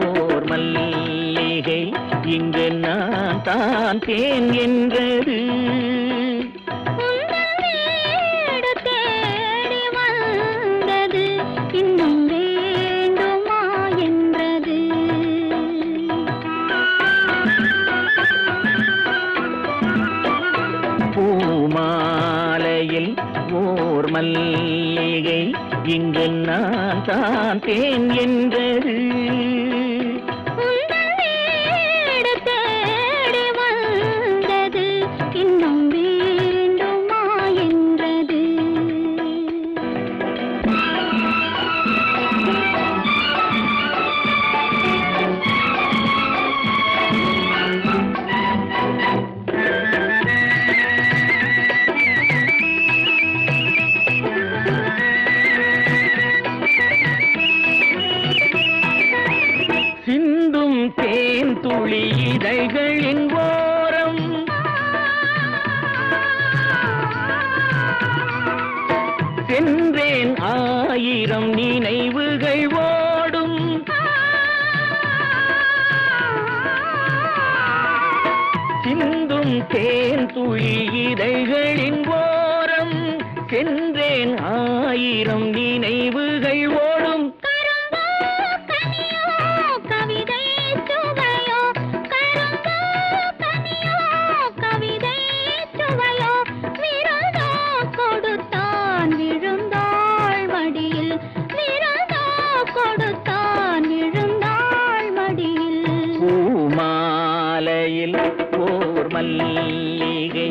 ஓர் மல்லிகை இங்கு நான் தான் தேன் என்றது. பூமாலையில் ஓர் மல்லிகை இங்கு நான் தான் தேன் என்றது. தேன் துளி இதழ்களின் ஓரம் சென்றேன் ஆயிரம் நினைவுகள் ஓடும். சிந்தும் தேன் துளி இதழ்களின் ஓரம் சென்றேன் ஆயிரம் நினைவுகள் ஓடும். பூமாலையில் ஓர் மல்லிகை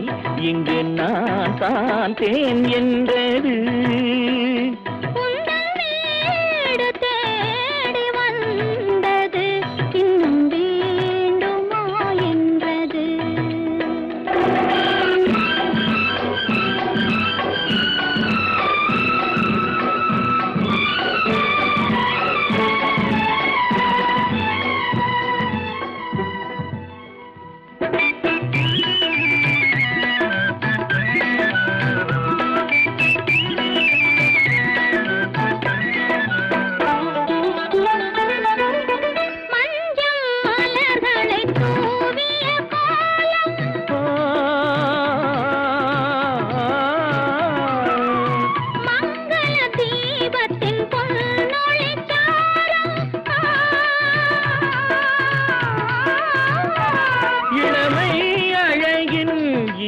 இங்கு நான் தான் தேன் என்றது.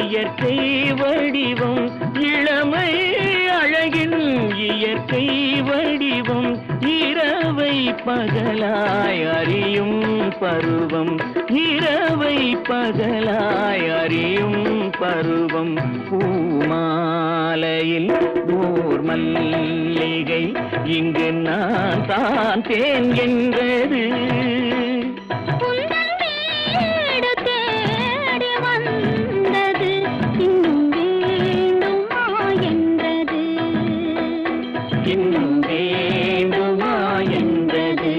இயற்கை வடிவம் இளமை அழகின் இயற்கை வடிவம் இரவை பகலாய் அறியும் பருவம் இரவை பகலாய் அறியும் பருவம். பூமாலையில் ஓர் மல்லிகை இங்கு நான் தான் தேன் என்றது. இன்னும் வேண்டுமா என்றது.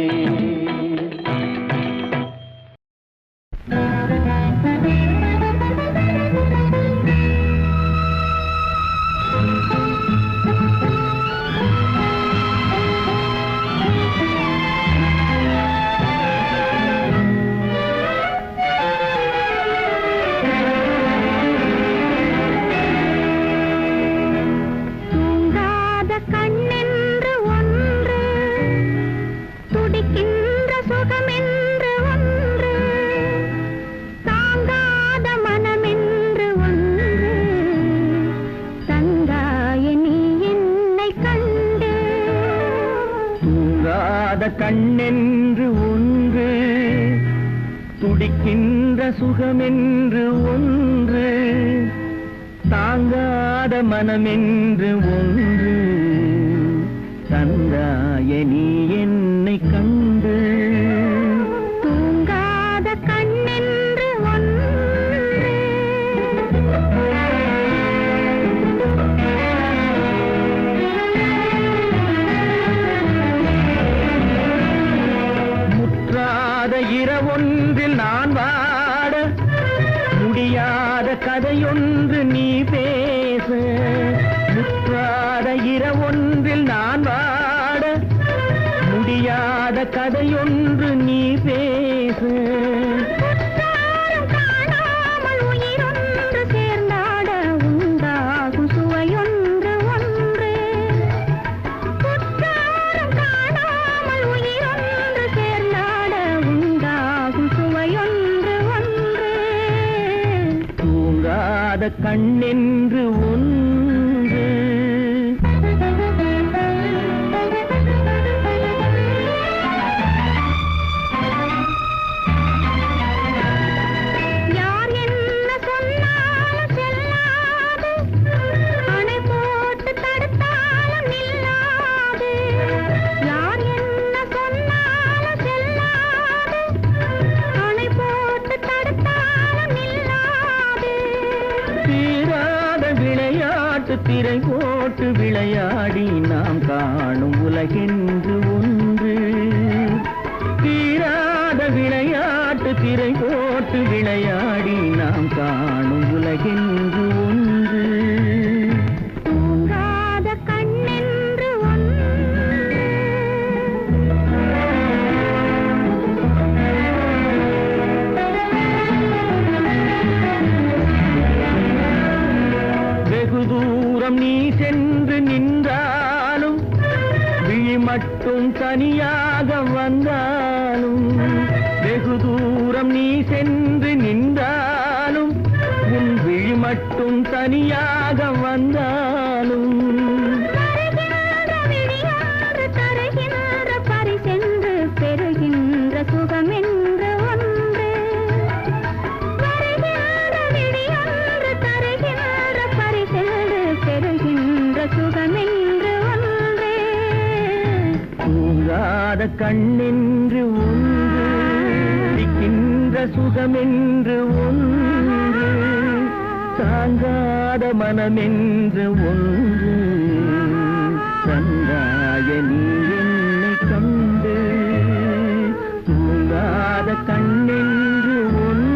கண்ணென்று ஒன்று துடிக்கின்ற சுகமென்று ஒன்று தாங்காத மனமென்று ஒன்று தந்தாய நீ என்னை கண்டு. தூங்காத கண்ணென்று ஒன்று இரவொன்றில் நான் வாட முடியாத கதையொன்று நீ பேச. முற்றாத இரவொன்றில் நான் வாட முடியாத கதையொன்று கதையொன்று நீ பேச காணாமல் உயிரொன்று சேர்ந்தாட உண்டாகும் சுவையொன்று ஒன்று. குற்றாலம் காணாமல் உயிரொன்று சேர்ந்தாட உண்டாகும் சுவையொன்று ஒன்று. தூங்காத கண்ணென்று ஒன்று. யார் என்ன சொன்னாலும் செல்லாது, அணை போட்டு தடுத்தாலும் நில்லாது. யார் என்ன சொன்னாலும் செல்லாது, அணை போட்டு தடுத்தாலும் நில்லாது. தீராத விளையாட்டு திரை போட்டு விளையாடி நாம் காணும் உலகென்று ஒன்று. தீராத விளையாட்டு திரை போட்டு விளையாடி நாம் காணும் உலகென்று ஒன்று. தூங்காத கண்ணென்று ஒன்று. வெகு தூரம் நீ சென்று நின்றாலும் விழி மட்டும் தனியாக வந்தாலும். வெகு தூரம் நீ சென்று நின்றாலும் உன் விழி மட்டும் தனியாக வந்தாலும். வருகின்ற விழியாறு தருகின்ற பரிசென்று பெறுகின்ற சுகமென்று ஒன்று. வருகின்ற விழியாறு தருகின்ற பரிசென்று பெறுகின்ற சுகமென்று ஒன்று. தூங்காத கண்ணென்று ஒன்று. பிடிக்கின்ற சுகமென்று ஒன்று. தாங்காத மனமென்று ஒன்று. தந்தாய நீ என்னை கண்டு. தூங்காத கண்ணென்று ஒன்று.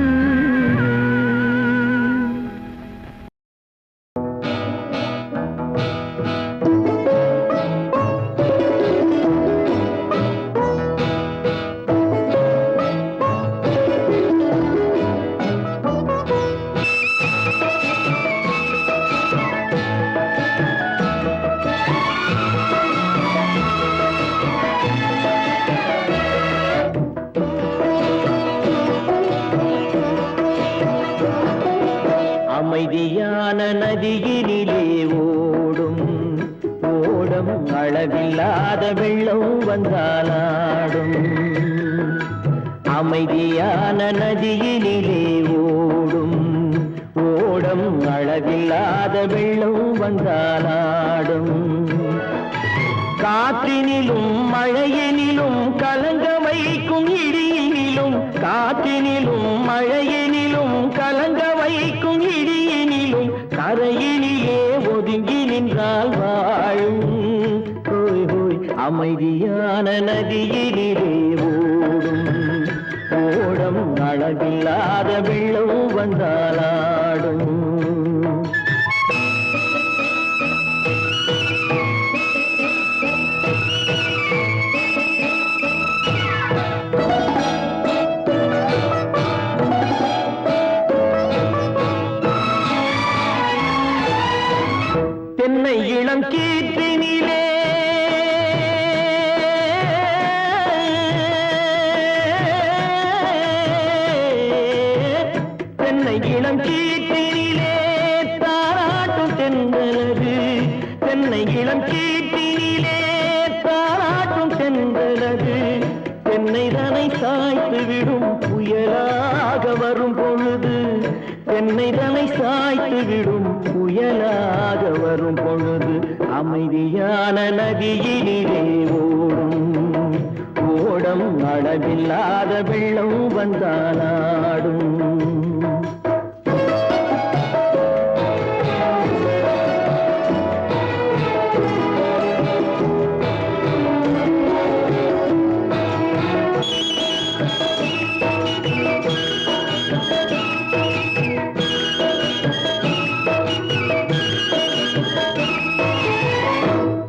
அமைதியான நதியினிலே ஓடும் ஓடம் அளவில்லாத வெள்ளம் வந்தாலாடும். அமைதியான நதியினிலே ஓடும் ஓடம் அளவில்லாத வெள்ளம் வந்தாலாடும். காற்றினிலும் மழையினிலும் கலங்க வைக்கும் இடியினிலும். காற்றினிலும் மழையினிலும் கலங்க வைக்கும் இடியினிலும். கரையினிலே ஒதுங்கி நின்றால் வாழும். ஹோய் ஹோய் அமைதியான நதியினிலே ஓடும் ஓடம் அளவில்லாத வெள்ளம் வந்தாலாடும். தென்னை இளம் கீற்றினிலே தென்னை இளம் கீற்றினிலே தாராட்டும் தென்றலது. தென்னை இளம் கீற்றினிலே தாராட்டும் தென்றலது. தென்னை தனை சாய்த்து விடும் புயலாக வரும் பொழுது. தென்னை தனை சாய்த்து விடும் புயலாக வரும் பொழுது. அமைதியான நதியினிலே ஓடும் ஓடம் அளவில்லாத வெள்ளம் வந்தாலாடும்.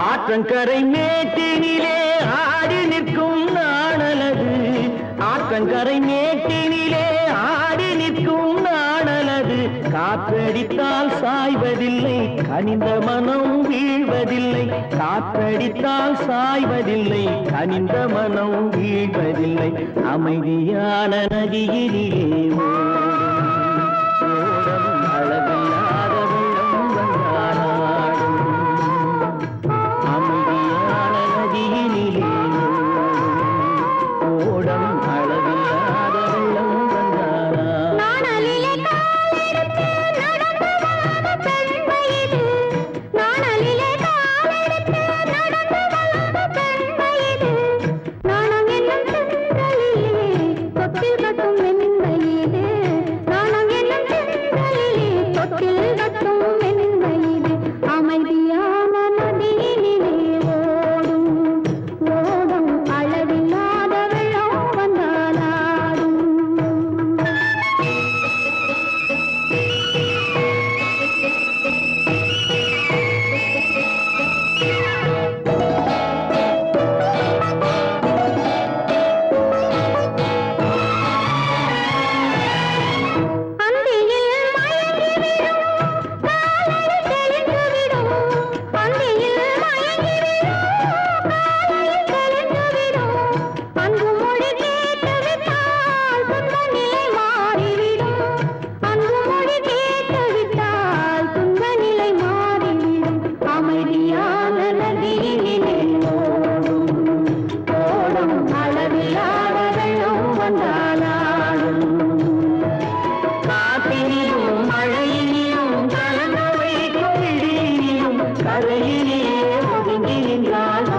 ஆற்றங்கரை மேட்டினிலே ஆடி நிற்கும் நாணலது. ஆற்றங்கரை மேட்டினிலே ஆடி நிற்கும் நாணலது காற்றடித்தால் சாய்வதில்லை கனிந்த மனம் வீழ்வதில்லை காற்றடித்தால் சாய்வதில்லை கனிந்த மனம் வீழ்வதில்லை அமைதியான நதியினிலே ஓடும் அளவில்லாத வெள்ளம் வந்தாடும் அமைதியான நதியினிலே ஓடும் அளவில்லாத வெள்ளம் வந்தாடும் நாணலிலே காலெடுத்து நடந்து வளர்ந்த பெண்மை இது நாணலிலே காலெடுத்து நடந்து வளர்ந்த பெண்மை இது நாணம் என்னும் செந்தலிலே தொட்டில் கட்டும் மென்மை இது நாணம் என்னும் செந்தலிலே தொட்டில் கட்டும் மென்மை இது அமைதியான நதியினிலே ஓடும் ஓடும் அளவில்லாத வெள்ளம் வந்தாலாடும் அந்தியில் மயங்கிவிடும் காலையில் தெளிந்துவிடும் அந்தியில் மயங்கிவிடும் காலையில் தெளிந்துவிடும் அன்பு மொழி கேட்டுவிட்டால் துன்ப நிலை மாறிவிடும் அன்பு மொழி கேட்டுவிட்டால் துன்ப நிலை மாறிவிடும் அமைதியான நதியினிலே ஓடும் ஓடும் அளவில்லாத வெள்ளம் வந்தாலாடும் காற்றினிலும் மழையினிலும் கலந்து வைக்கும் இடியினிலும் கரையிலே ஒதுங்கி நின்றால்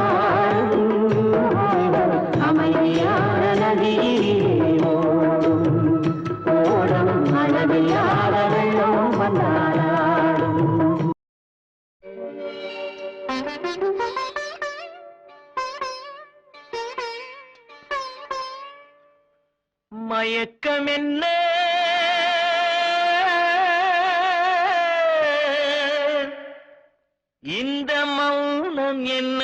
அமைதியான நதியிலே ஓடும் ஓடும் அளவில்லாத வெள்ளம் வந்தாடும் மயக்கம் என்ன இந்த மௌனம் என்ன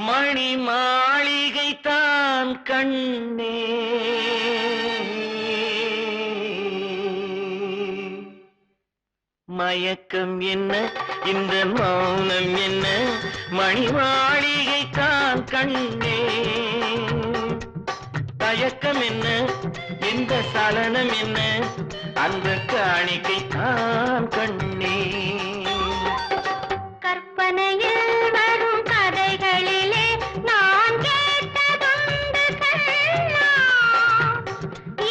மணி மாளிகை தான் கண்ணே மயக்கம் என்ன இந்த மௌனம் என்ன மணி மாளிகை தான் கண்ணே தயக்கம் என்ன இந்த சலனம் என்ன அந்த காணிக்கை தான் கண்ணே கற்பனையில் வரும் கதைகளிலே நான் கேட்டதுண்டு கண்ணா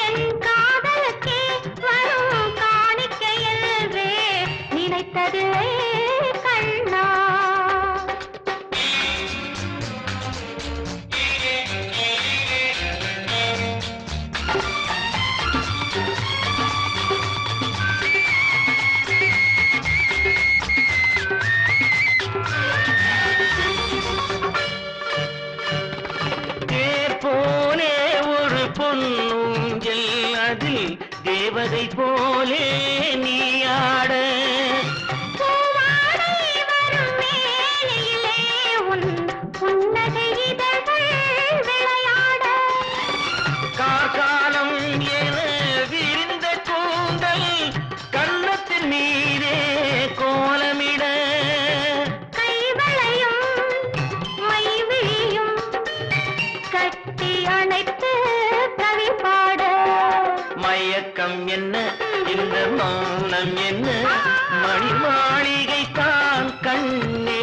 என் காதலுக்கே வரும் காணிக்கை என்றே நினைத்ததில்லை கண்ணா தேர் போலே ஒரு பொன்னூஞ்சல் அதில் தேவதை போலே நீ ஆட பூவாடை வரும் வேளையிலே உன் புன்னகை இதழ்கள் விளையாட கார்காலம் என விரிந்த கூந்தல் கன்னத்தின் மீதே கோலமிட கைவளையும் மைவிழியும் கட்டி அணைத்து கவி பாட மயக்கம் என்ன இந்த மௌனம் என்ன மணி மாளிகை தான் கண்ணே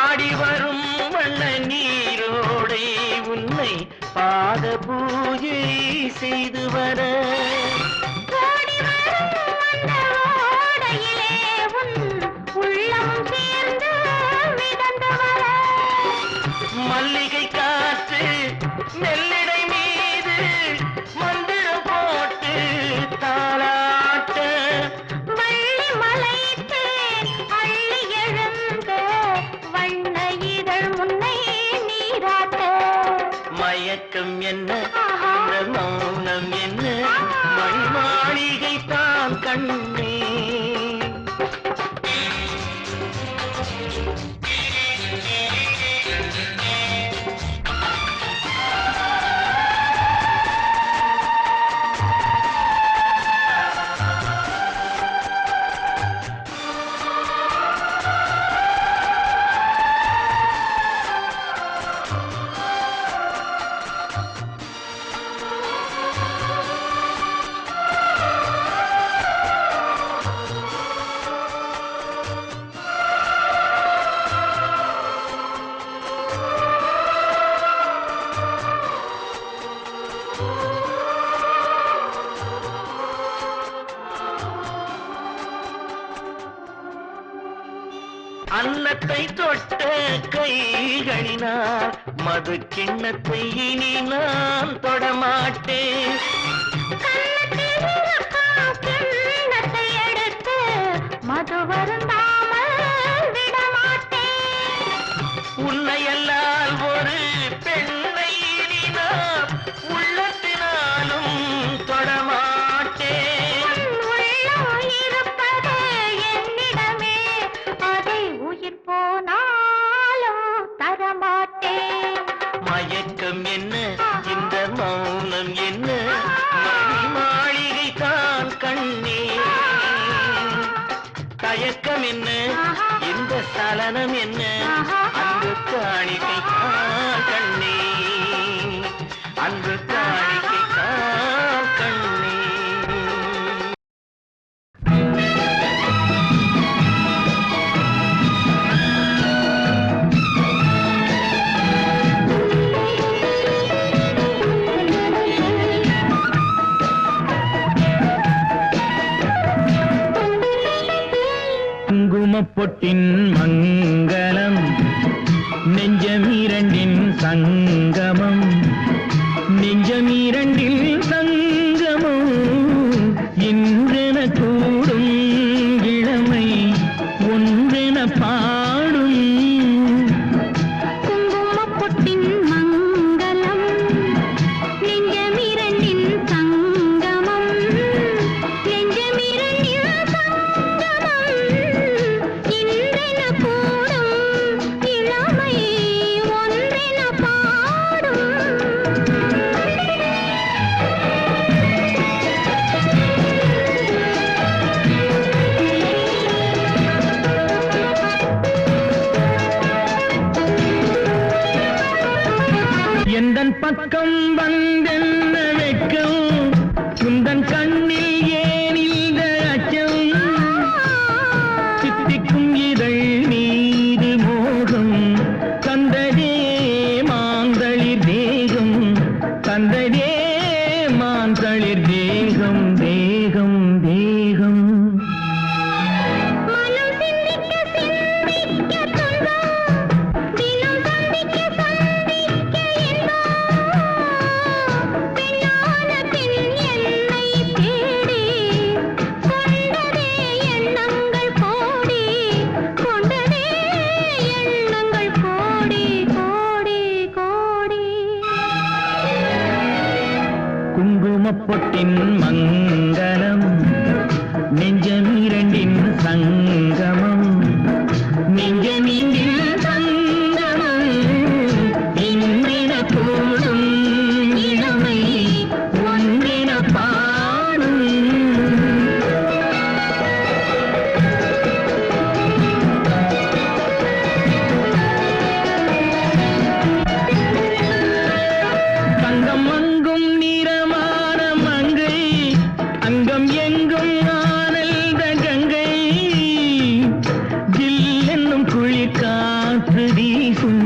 ஆடி வரும் வண்ண நீரோடை உன்னை பாத பூஜை செய்து வர ஓடி வரும் அந்த ஓடையிலே உன் உள்ளம் சேர்ந்து மிதந்து வர மல்லிகை காற்று மெல்லிடை மீது மந்திரம் போட்டு தாளாட்ட வள்ளி மலைத்து அள்ளி எழுந்த வண்ண இதழ் முன்னை நீராட்ட மயக்கம் என்ன இந்த மௌனம் என்ன மணி மாளிகை தான் கண்ணே அன்னத்தை தொட்ட கைகளினால் மது கிண்ணத்தை இனி நான் தொடமாட்டேன் கிண்ணத்தை எடுத்து மது வருந்தாமல் விடமாட்டேன் உன்னையல்லால் ஒரு பெண்ணை இனி நான் உள்ளத்தினாலும் தொடமாட்டேன் உள்ளம் இருப்பது என்னிடமே அதை உயிர் போனாலும் தரமாட்டேன் மயக்கம் என்ன இந்த மௌனம் என்ன மணி மாளிகை தான் கண்ணே தயக்கம் என்ன இந்த சலனம் என்ன அன்பு காணிக்கை தான் கண்ணே அன்பு காணிக்கை தான் கண்ணே குங்குமப்பொட்டின் மங்களம் நெஞ்சமீரண்டின் சங்கமம் நெஞ்சமீரண்டில் சங்கமம் இன்றென கூடும் இளமை ஒன்றென பாடும் குங்குமப்பொட்டின் மங்களம் நெஞ்சமிரண்டின் சங்கமம் நெஞ்சமிரண்டின் சங்கமம் இன்றென கூடும் இளமை ஒன்றென பாடும் எந்தன் பக்கம் வந்தென்ன வெட்கம் குந்தன் கண்ணில் ஏன் இந்த அச்சம் சித்திக்கும் இதழ் மீது மோகம் தந்ததே மாந்தளிர் தேகம் தந்ததே மாந்தளிர் தேகம் தேகம் தேகம் மனம் சிந்திக்க சிந்திக்க துன்பம் தினம் சந்திக்க சந்திக்க இன்பம் பெண்ணான பெண் என்னை தேடி கொண்டதே எண்ணங்கள் கோடி கொண்டதே எண்ணங்கள் கோடி கோடி கோடி குங்குமப்பொட்டின் மங்களம் நெஞ்சமீரண்டின் சங்கமம் நெஞ்சமீண்டின் சங்கமம் இன்றென கூடும் இளமை ஒன்றென பாடும் தங்கம் அங்கும் நிறமான மங்கை அங்கம் எங்கும் ஆனந்த கங்கை ஜில் என்னும் குளிர் காற்று வீசும்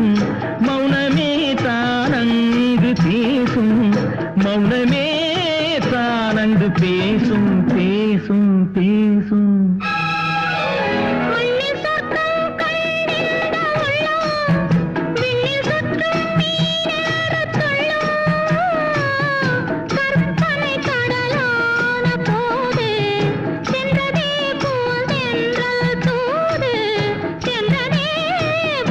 மௌனமே தானங்கு பேசும் மௌனமே தானங்கு பேசும் பேசும் பேசும் மண்ணில் சொர்க்கம் கண்டிட உள்ளம் விண்ணில் சுற்றும் மீனேறத் துள்ளும் கற்பனை கடலான போது சென்றதே பூந்தென்றல் தூது சென்றதே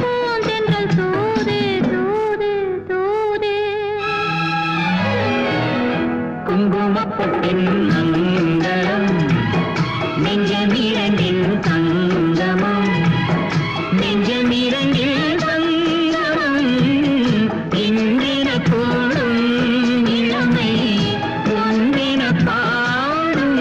பூந்தென்றல் தூது தூது தூது குங்குமப்பொட்டின் மங்களம் நெஞ்சமிரண்டின் சங்கமம் நெஞ்சமிரண்டில் சங்கமம் இந்திர கூடும் இளமை ஒன்றின பாடும்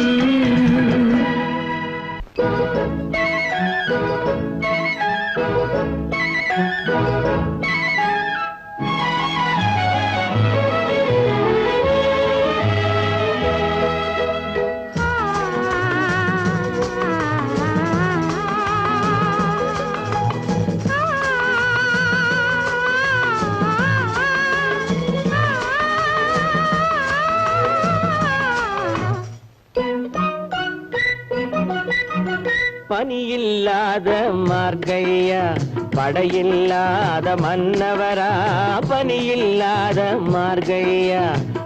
பனியில்லாத மார்கையா படையில்லாத மன்னவரா பனியில்லாத மார்கையா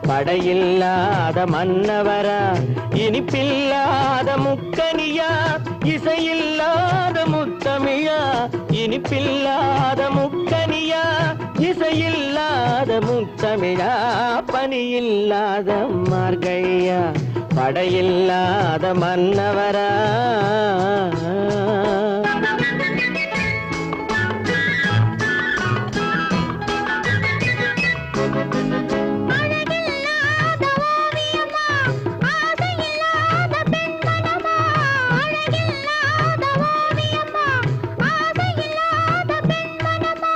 படையில்லாத மன்னவரா இனிப்பில்லாத முக்கனியா இசையில்லாத முத்தமிழா இனிப்பில்லாத முக்கனியா இசையில்லாத முத்தமிழா பனியில்லாத மார்கையா படையில்லாத மன்னவரா அழகில்லாத ஓவியமா ஆசையில்லாத பெண்மனமா அழகில்லாத ஓவியமா ஆசையில்லாத பெண்மனமா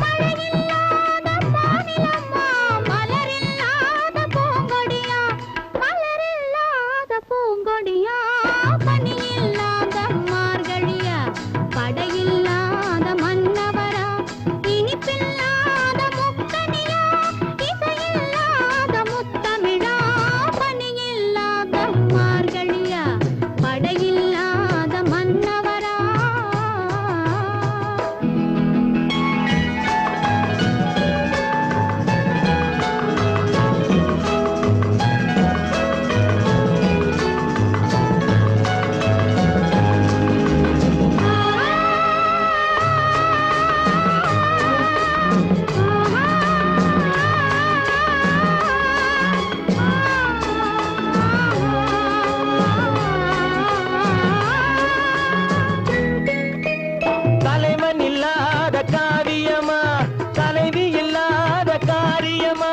மழையில்லாத மாநிலமா மலரில்லாத பூங்கொடியா மலரில்லாத பூங்கொடியா பனியில்லாத மார்கழியா படையில்லாத மன்னவரா இனிப்பில்லாத முக்கனியா இசையில்லாத முத்தமிழா பனியில்லாத மார்கழியா படையில்லாத மன்னவரா தலைவன் இல்லாத காவியமா தலைவி இல்லாத காரியமா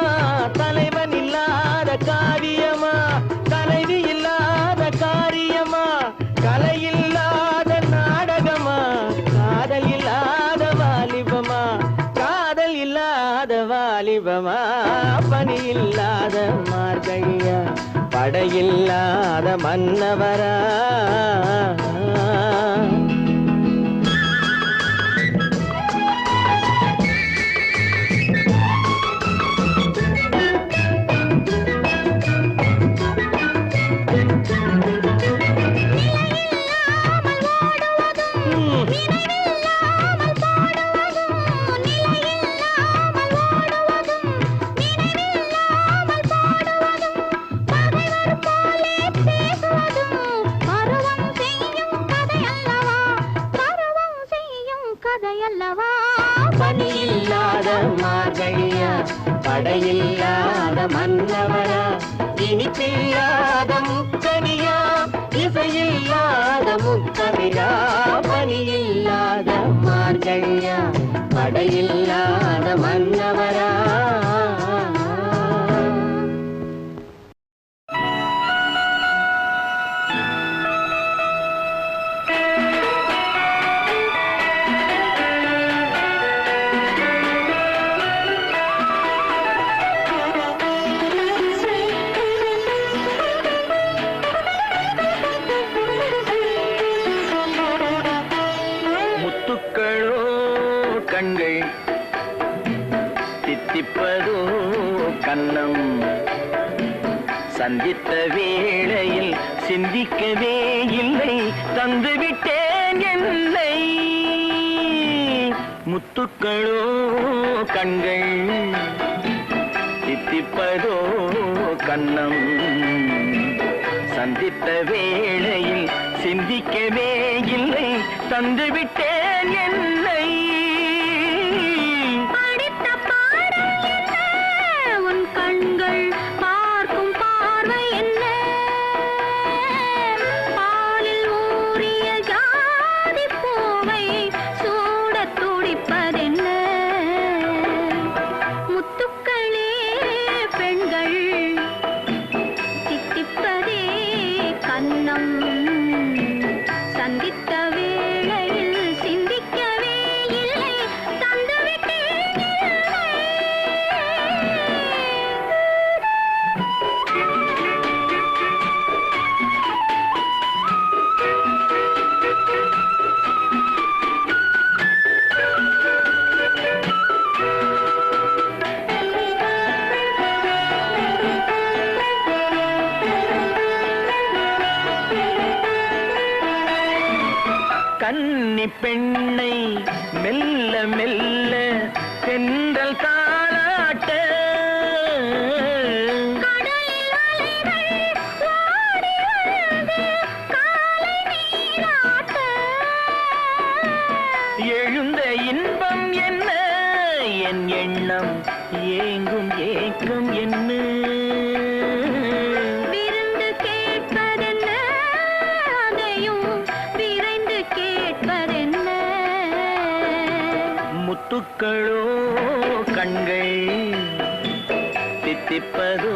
தலைவன் இல்லாத காவியமா தலைவி இல்லாத காரியமா கலை இல்லாத நாடகமா காதல் இல்லாத வாலிபமா காதல் இல்லாத வாலிபமா பணி இல்லாத மார்கையா படையில்லாத மன்னவரா நினைவில்லாமல் பாடுவதும் நிலையில்லாமல் ஓடுவதும் நினைவில்லாமல் பாடுவதும் பகைவர் போலே பேசுவதும் பருவம் செய்யும் கதையல்லவா பருவம் செய்யும் கதையல்லவா பனியில்லாத மார்கையா படையில்லாத மன்னவரா இனிப்பில்லாத முக்கனியா இசையில்லாத முத்தமிழா பனியில்லாத மார்கையா படையில்லாத மன்னவரா கண்கள் தித்திப்பதோ கன்னம் சந்தித்த வேளையில் சிந்திக்கவே இல்லை தந்துவிட்டேன் என்னை முத்துக்களோ கண்கள் தித்திப்பதோ கன்னம் சந்தித்த வேளையில் சிந்திக்கவே இல்லை தந்துவிட்டேன் என்னை படித்த பாடல் என்ன உன் கண்கள் பார்க்கும் பார்வை என்ன பாலில் ஊறிய ஜாதி பூவை சூடத் துடிப்பதென்ன முத்துக்களே பெண்கள் தித்திப்பதே கன்னம் சந்தித்த வேளையில் சிந்திக்கவே இல்லை தந்துவிட்டேன் இல்லை கன்னி பெண்ணை மெல்ல மெல்ல தென்றல் தாளாட்ட கடலில் அலைகள் ஓடி வந்து காலை நீராட்ட எழுந்த இன்பம் என்ன என் எண்ணம் ஏங்கும் ஏக்கம் என்ன விருந்து கேட்பதென்ன அதையும் விரைந்து கேட்பதென்ன முத்துக்களோ கண்கள் தித்திப்பதோ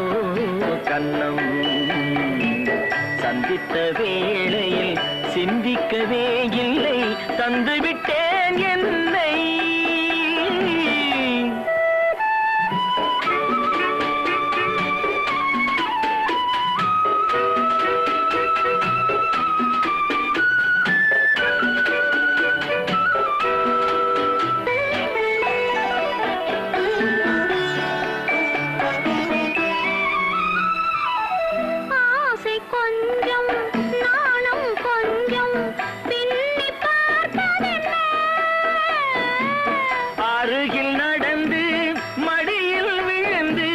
கன்னம் சந்தித்த வேளையில் சிந்திக்கவே இல்லை தந்துவிட்டேன் என்னை ஆசை கொஞ்சம் நாணம் கொஞ்சம் பின்னி பார்ப்பதென்ன அருகில் நடந்து மடியில் விழுந்து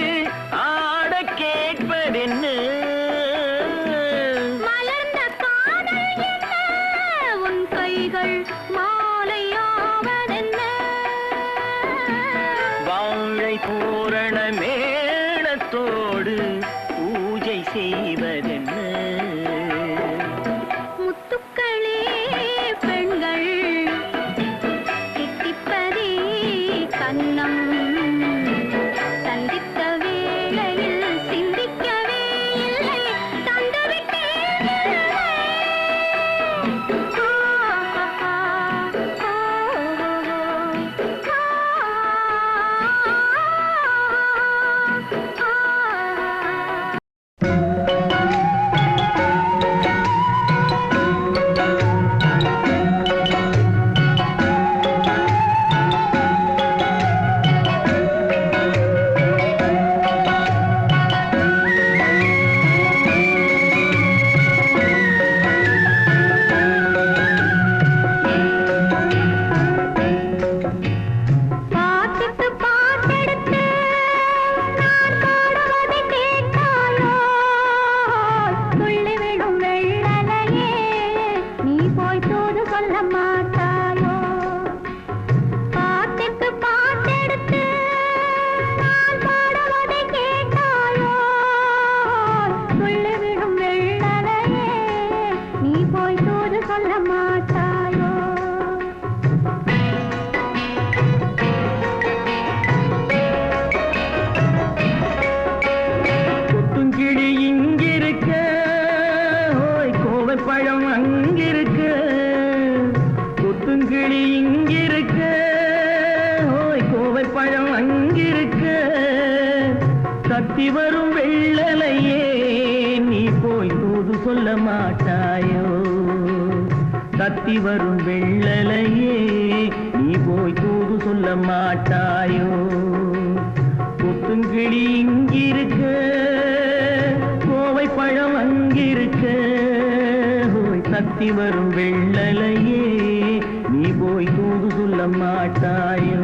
ஆட கேட்பதென்ன மலர்ந்த காதல் என்ன உன் கைகள் மாலையாவதென்ன வாழை பூரண மேளத்தோடு பூஜை செய்வதென்ன முத்துக்களே பெண்கள் தித்திப்பதே கன்னம் சந்தித்த வேளையில் சிந்திக்கவே இல்லை தந்துவிட்டேன் இல்லை. பார்த்துட்டு பார்த்தெடுத்து நான் பாடுவதை கேட்டாயோ துள்ளி விடும் வெள்ளலையே நீ போய் தூது சொல்ல மாட்டாயோ பார்த்துட்டு பார்த்தெடுத்து நான் பாடுவதை கேட்டாயோ துள்ளி விடும் வெள்ளலையே நீ போய் தூது சொல்ல மாட்டாயோ கொத்துங்கிளி இங்கிருக்க ஓய் கோவை பழம் அங்கிருக்க கொத்துங்கிளி இங்கிருக்க ஓய் கோவை பழம் அங்கிருக்க தத்தி வரும் வெள்ளலையே நீ போய் தூது சொல்ல மாட்டாயோ தத்தி வரும் வெள்ளலையே நீ போய் தூது சொல்ல மாட்டாயோ புத்துங்கிளி இங்கிருக்க கோவை பழம் அங்கிருக்க போய் தத்தி வரும் வெள்ளலையே நீ போய் தூது சொல்ல மாட்டாயோ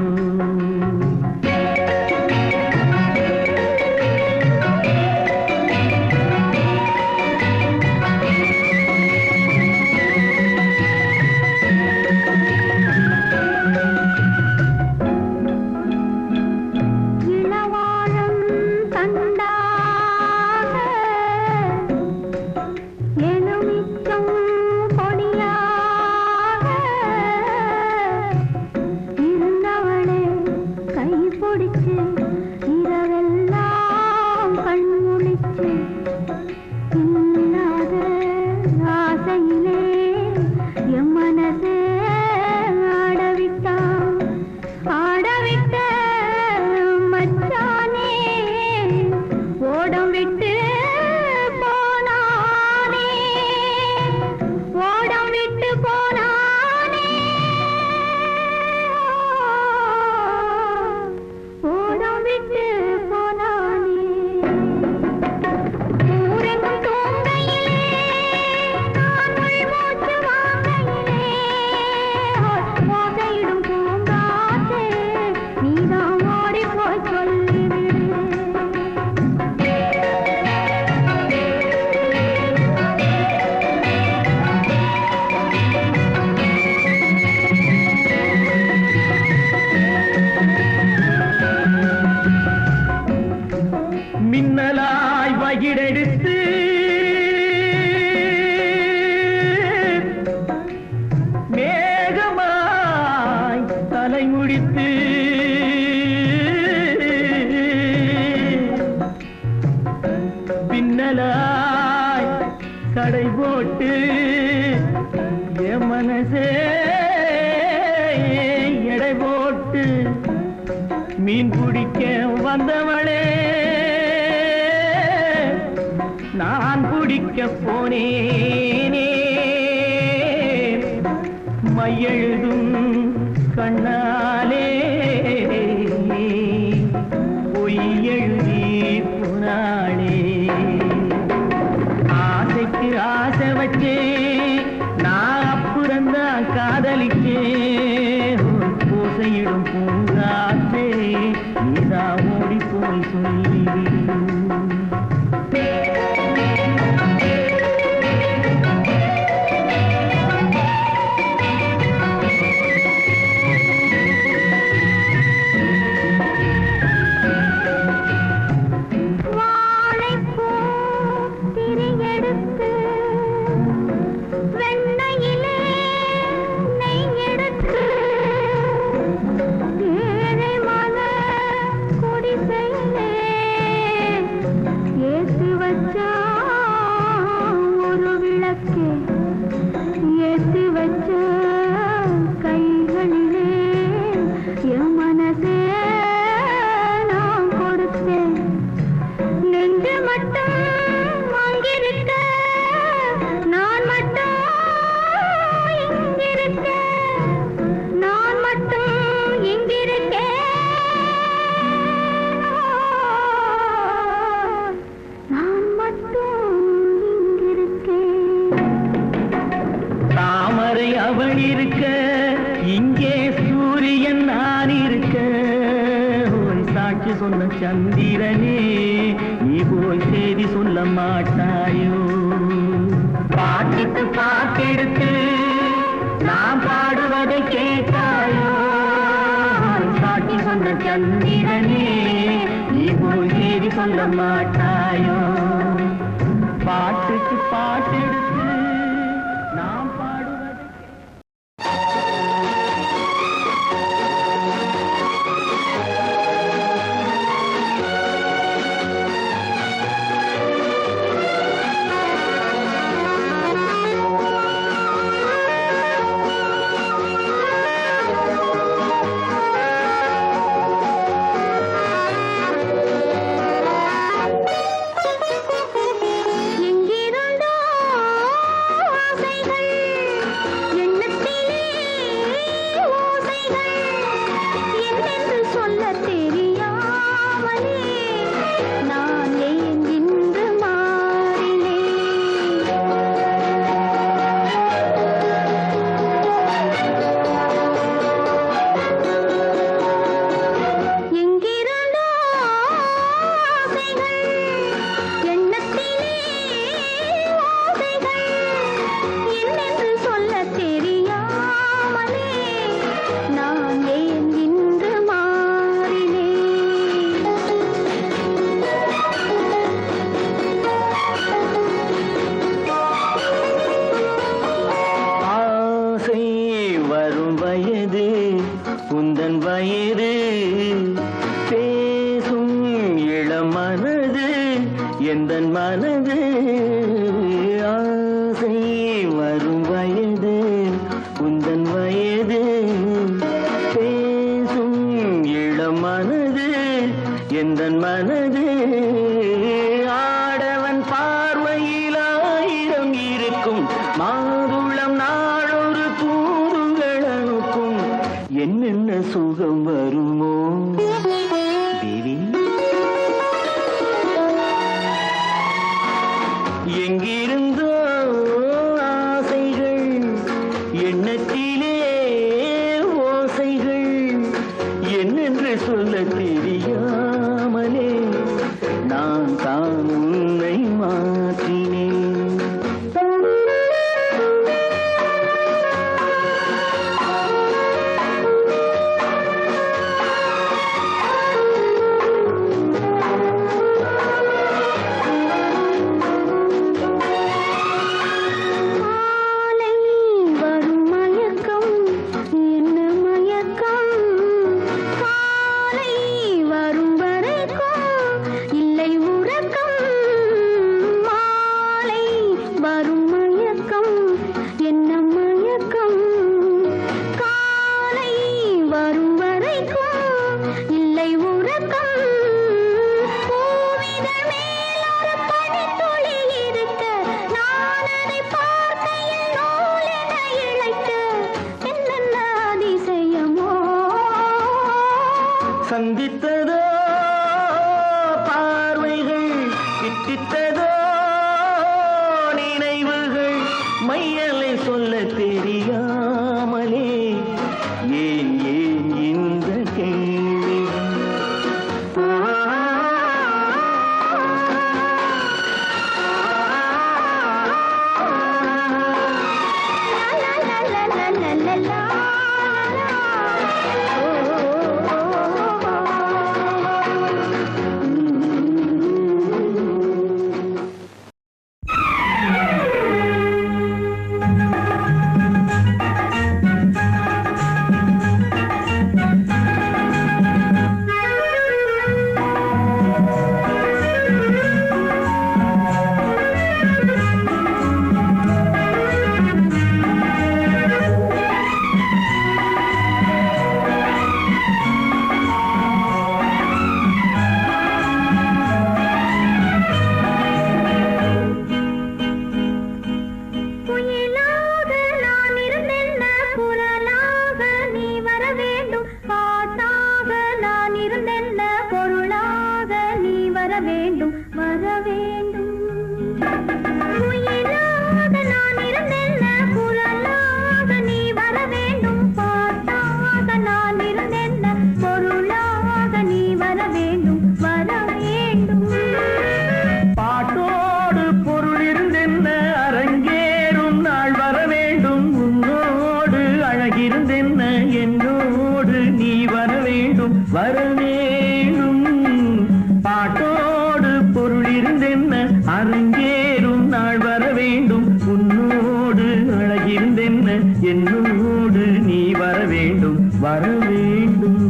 மின்னலாய் வகிடெடுத்து மேகமாய் தலை முடித்து பின்னலாய் கடை போட்டு என் மனசே எடை போட்டு மீன் பிடிக்க வந்தவளே நான் பிடிக்க போனேனே மையெழுதும் கண்ணாலே பொய் எழுதி போனாளே ஆசைக்கு ஆசை வச்சே நான் அப்புறந்தான் காதலிக்கே பூசையிடும் பூங்காற்றே நீதான் ஓடி போய் சொல்லிவிடு அவள் இருக்க இங்கே சூரியன் நான் இருக்க ஒரு சாட்சி சொன்ன சந்திரனே நீ போய் செய்தி சொல்ல மாட்டாயோ பாட்டுக்கு பாட்டெடுத்து நான் பாடுவதை கேட்டாயோ சாட்சி சொன்ன சந்திரனே நீ போய் செய்தி சொல்ல மாட்டாயோ பாட்டுக்கு பாட்டெடுத்து நான் பாடுவதை எங்கிருந்தோ வயது உந்தன் வயது பேசும் இளம் மனது எந்தன் மனது ஆசை வரும் வயது உந்தன் வயது பேசும் இளம் மனது எந்தன் மனது ஆடவன் பார்வையில் ஆயிரம் இருக்கும் மாதுளம் நாளொரு தூதுகள் அனுப்பும் என்னென்ன சுகம் வருமோ தேவி எங்கிருந்தோ ஆசைகள் எண்ணத்திலே ஓசைகள் என்னென்று சொல்ல தெரியாமலே நான் தான் உன்னை மாற்றினேன் சந்தித்ததோ பார்வைகள் கிட்டித்ததோ நினைவுகள் மையலை சொல்ல தெரியாமலே ஏன் ஏன் இந்த கேள்வி வரவேணும் பாட்டோடு பொருள் இருந்தென்ன அரங்கேறும் நாள் வரவேண்டும் உன்னோடு அழகிருந்தென்ன என்னோடு நீ வரவேண்டும் வரவேண்டும்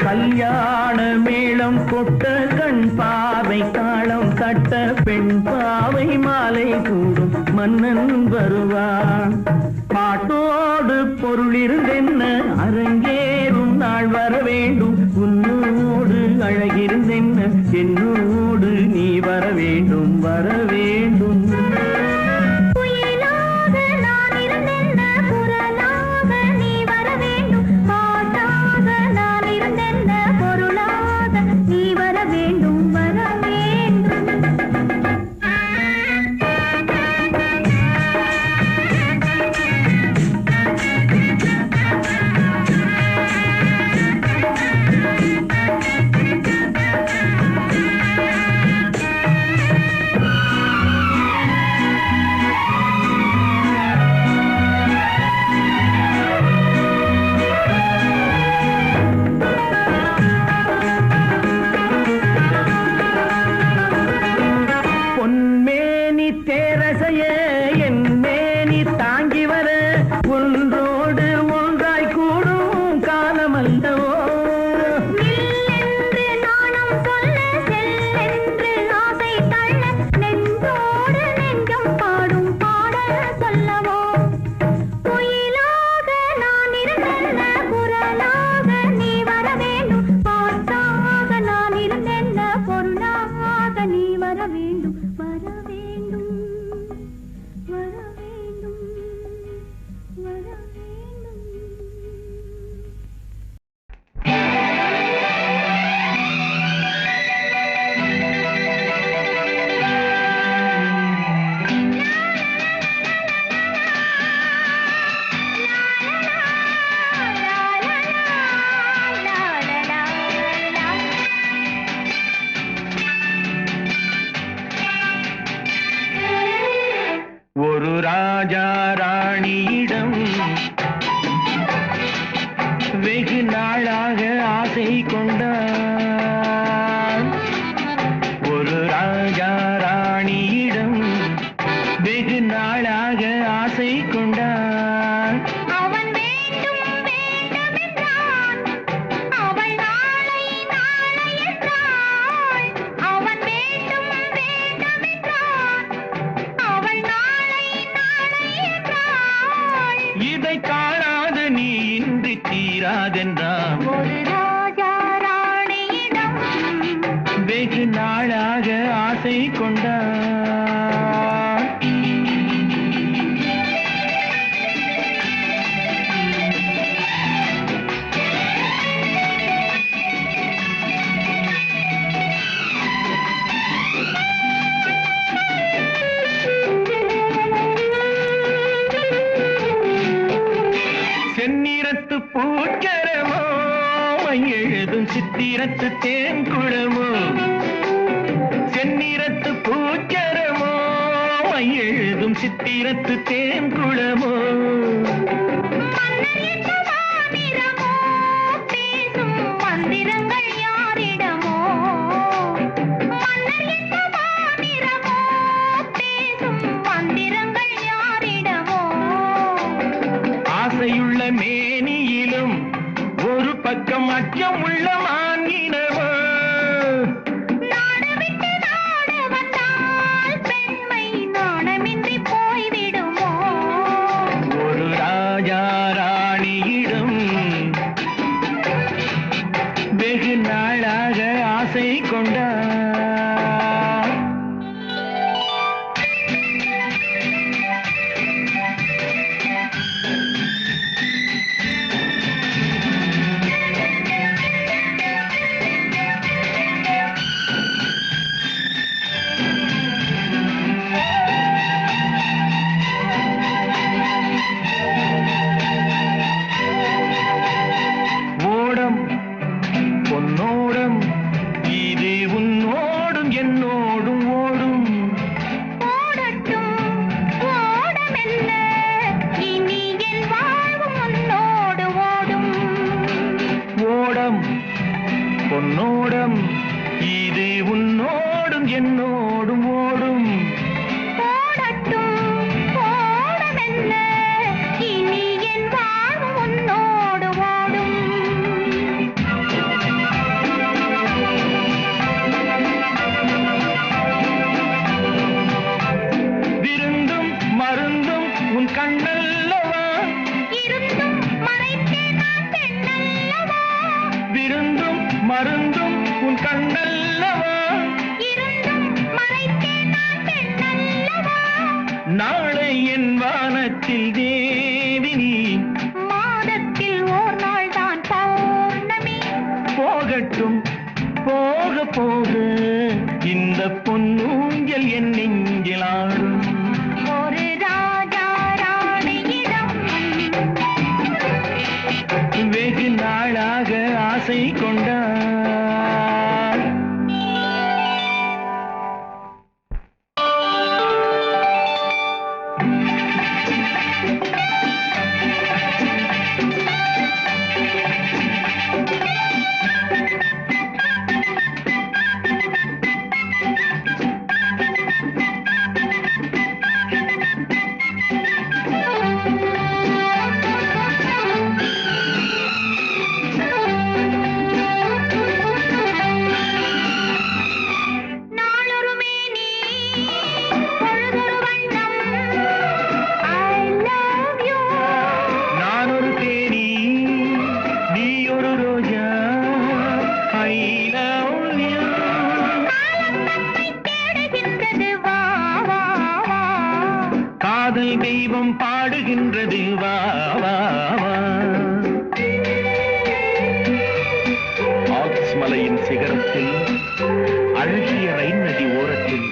கல்யாண மேளம் கொட்ட கண் பாவை தாளம் தட்ட பெண் பாவை மாலை கூடும் மன்னன் வருவான் பாட்டோடு பொருள் இருந்தென்ன அரங்கேறும் நாள் வர வேண்டும் உன்னோடு அழகிருந்தென்ன என்னோடு நீ வர வேண்டும் வர வேண்டும் பொருளாக வேண்டும் வர வேண்டும் பொன்மேனி தேரசைய என் மேனி தாங்கி வர ஒன்றோடு ஒன்றாய் கூடும் காலமல்லவோ நில்லென்று நாணம் சொல்ல செல்லென்று ஆசை தள்ள நெஞ்சோடு நெஞ்சம் பாடும் பாடல் சொல்லவோ குயிலாக நான் இருந்தென்ன குரலாக நீ வர வேண்டும் பாட்டாக நான் இருந்தென்ன பொருளாக நீ வர வேண்டும் வர வேண்டும் வர வேண்டும் வர வேண்டும் ஒரு ராஜா ராணியிடம் வெகு நாளாக ஆசை கொண்டார் ஒரு ராஜா ராணியிடம் வெகு நாளாக ஆசை கொண்டார் அவன் வேண்டும் வேண்டும் என்றான் அவள் நாளை நாளை என்றாள் அவன் வேண்டும் வேண்டும் என்றான் அவள் நாளை நாளை என்றாள் இதை காணாது நீ இன்றி தீராதென்றான் ஒரு ராஜா ராணியிடம் வெகு நாளாக ஆசை கொண்டார் செந்நிறத்து பூச்சரமோ எழுதும் சித்திரத்து தேன்குளமோ செந்நிறத்து பூச்சரமோ எழுதும் சித்திரத்து தேன்குளமோ மன்னர் என்ன மாநிறமோ பேசும் மந்திரங்கள் யாரிடமோ மன்னர் என்ன மாநிறமோ பேசும் மந்திரங்கள் யாரிடமோ ஆசையுள்ள மேனியிலும் ஒரு பக்கம் அச்சம் உள்ள மானினவோ நாடு விட்டு நாடு வந்தால் பெண்மை நாணமின்றி போய்விடுமோ ஒரு ராஜா ராணியிடம் வெகு நாளாக ஆசை கொண்டார் ஓடம் பொன்னோடம் இது உன்னோ போக இந்த பொன்னூஞ்சல் என் நெஞ்சில் ஆடும். ஒரு ராஜா ராணியிடம் வெகு நாளாக ஆசை கொண்டார். நாளொரு மேனி பொழுதொரு வண்ணம் I love you நான் ஒரு தேனி, நீ ஒரு ரோஜா. I love you. காலம் நம்மை தேடுகின்றது வா வா வா காதல் தெய்வம் பாடுகின்றது வா வா வா. ஆக்ஸ் மலையின் சிகரத்தில், அழகிய ரைன் நதி ஓரத்தில்,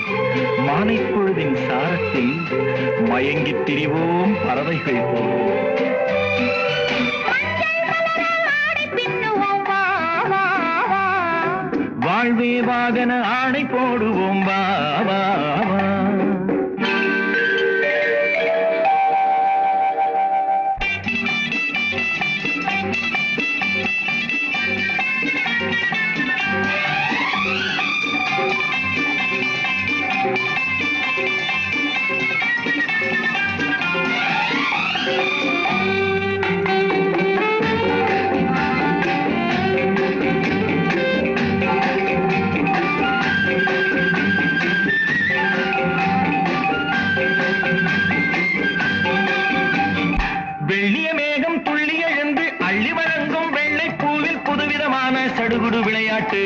மாலைப் பொழுதின் சாரத்தில் மயங்கித் திரிவோம் பறவைகள் போல். மஞ்சள் மலர ஆடை பின்னுவோம் வா வா வா வாழ்வே வாகன ஆணை போடுவோம் வா வா வா. வெள்ளிய மேகம் துள்ளி எழுந்து அள்ளி வழங்கும் வெள்ளை பூவில் புதுவிதமான சடுகுடு விளையாட்டு.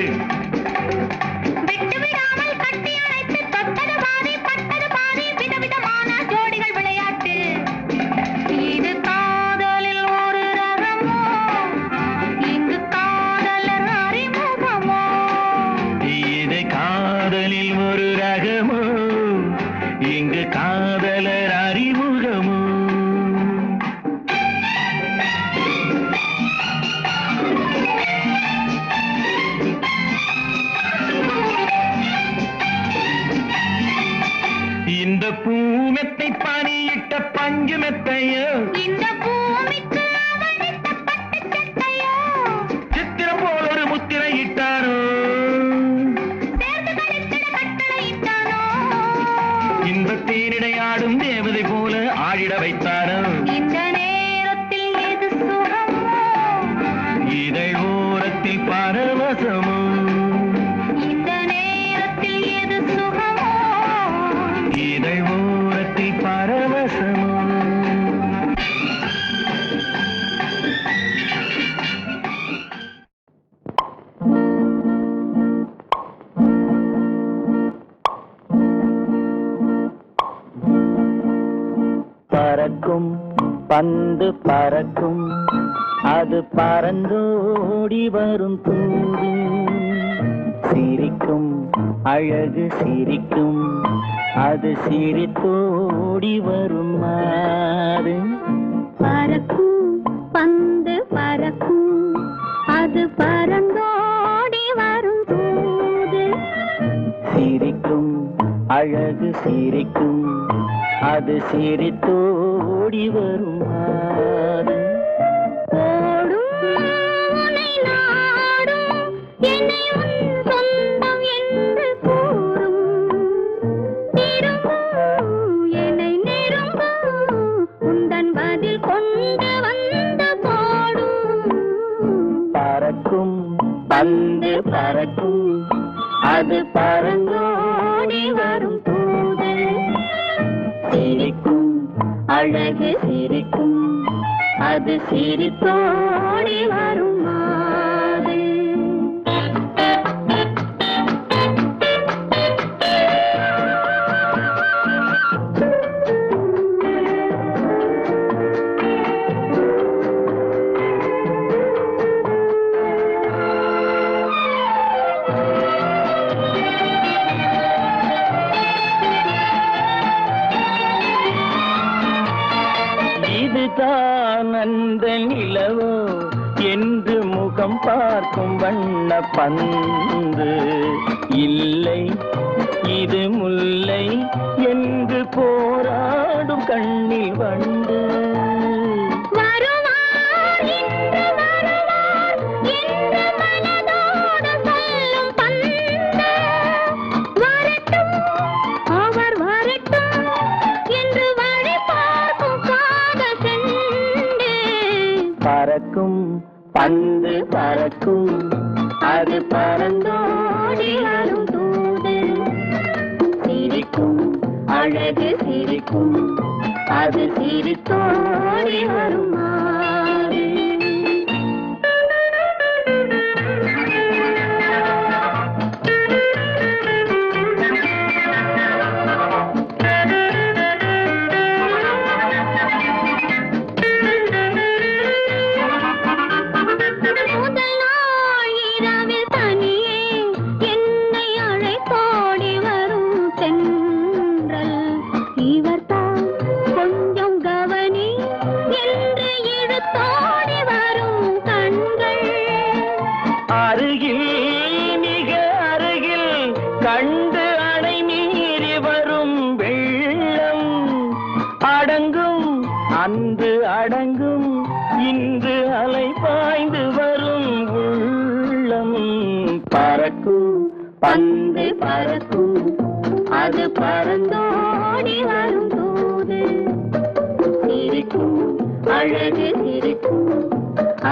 விட்டு விடாமல் கட்டி அணைத்து தொட்டது பாதி பட்டது பாதி விதவிதமான ஜோடிகள் விளையாட்டு இது காதலில் ஒரு ரகமோ இங்கு காதலர் அறிமுகமோ இது காதலில் ஒரு ரகமோ, இங்கு காதலர் அறிமுகமோ. இந்த பூமெத்தை பனியிட்ட பஞ்சு மெத்தையோ, இந்த பூமிக்கு அவனித்த பட்டு சட்டையோ சித்திரம் போல் ஒரு முத்திரை இட்டாரோ. சேர்ந்து கழித்திட கட்டளையிட்டானோ இன்பத் தேனிடையாடும் தேவதை போல ஆடிட வைத்தாரோ. இந்த நேரத்தில் எது சுகமோ இதழ் ஓரத்தில் பரவசமோ, இந்த நேரத்தில் எது சுகமோ இதழ் ஓரத்தில் பரவசமோ. பறக்கும் பந்து பறக்கும், அது பறந்தோடி வரும் தூது. சிரிக்கும் அழகு சிரிக்கும், அது சிரித்தோடி வரும் மாறு. பறக்கும் பந்து பறக்கும் அது பறந்தோடி வரும் தூது சிரிக்கும் அழகு சிரிக்கும், அது சிரித்தோடி வரும் மாறு. ஓடும் உன்னை நாடும் என்னை உன் சொந்தம் என்று கூறும் திரும்பும் என்னை நெருங்கும் உந்தன் பதில் கொண்டு வந்து போடும். பறக்கும் பந்து பறக்கும், அது பறந்தோடி வரும் தூது. சிரிக்கும் அழகு சிரிக்கும், அது சிரித்தோடி வரும் மாறு. பந்து இல்லை இது முல்லை என்று போராடும் கண்ணில் வண்டு வருவார் இன்று வருவார் என்று மனதோடு சொல்லும் பந்து வரட்டும் அவர் வரட்டும் என்று வழி பார்க்கும் காதல் செண்டு பறக்கும் பந்து பறக்கும் அது பறந்தோடி வரும் தூது சிரிக்கும் அழகு சிரிக்கும் அது சிரித்தோடி வரும் மாறு. முதல் நாள் இரவில் தனியே என்னை அழைத்தோடி வரும் தென்றல் இவர்தான் கொஞ்சம் கவனி என்று இழுத்தோடி வரும் கண்கள் அருகில் மிக அருகில் கண்டு அணை மீறி வரும் வெள்ளம் அடங்கும் அன்று அடங்கும் இன்று அலை பாய்ந்து வரும் உள்ளம் பறக்கும் பந்து பறக்கும் அது பறந்தோடி வரும் தூது சிரிக்கும் அழகு சிரிக்கும்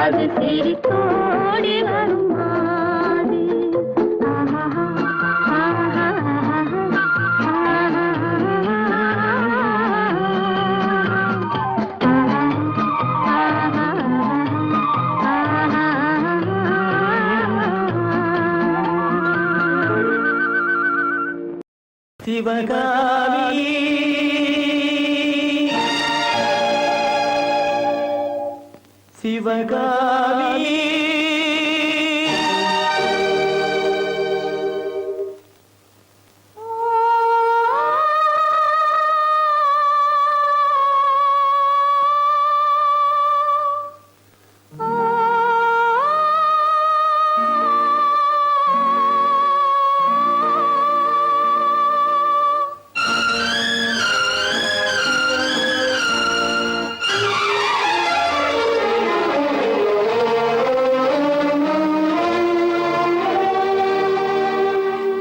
அது சிரித்தோடி வரும் மாது. ஆஹா, ஆஹா, சிவகாமி சிவகாமி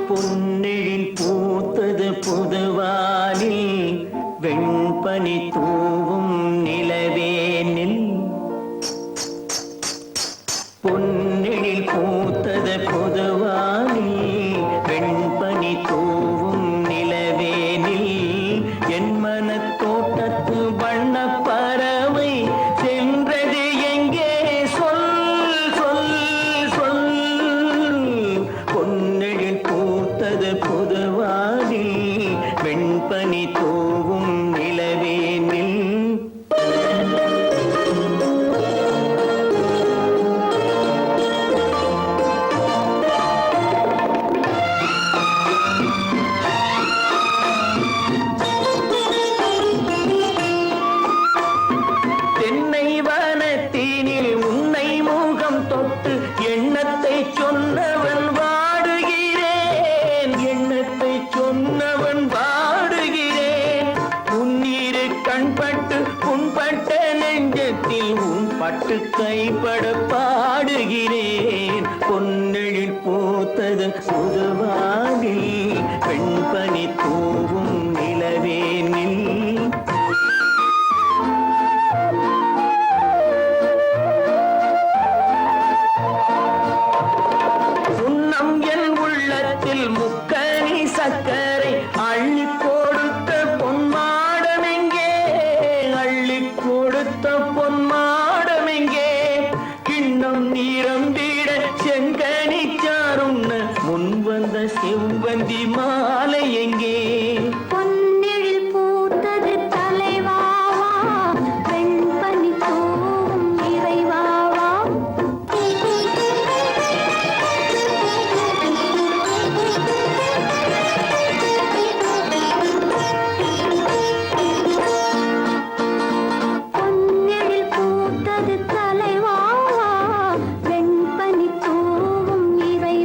பொன்னெழில் பூத்தது புதுவானில் வெண்பனி தூவும் நிலவேனில் பொன்னெழில் பூத்தது புதுவானில் வெண்பனி தூவும் நிலவேனில் என் மனத் தோட்டத்து வண்ணப் பறவை சென்றது எங்கே சொல் சொல் சொல் பொன்னெழில் பூத்தது புதுவானில் வெண்பனி தூவும் நிலவேனில் தென்னை வனத்தினில் உன்னை முகம் தொட்டு எண்ணத்தை சொன்னவன் வாடுகிறேன் எண்ணத்தை சொன்னவன் வாடுகிறேன் உன்னிரு கண்பட்டு புண்பட்ட நெஞ்சத்தில் உன் பட்டு கைப்பட பாடுகிறேன் பொன்னெழில் பூத்தது புதுவானில் பெண்பனி தூவும் நிலவேனில் சுண்ணம் என் உள்ளத்தில் முக்கனி சக்கரை அள்ளி கொடுத்த பொன்மாடமெங்கே அள்ளி கொடுத்த பொன்மாடமெங்கே கிண்ணம் நீரம்பிட செங்கனி சாருண்ண முன் வந்த செவ்வந்தி மாலை எங்கே பொன்னெழில் பூத்தது தலைவாவா வெண்பனி தூவும் இறைவாவா பொன்னெழில் பூத்தது தலைவாவா வெண்பனி தூவும் இறைவாவா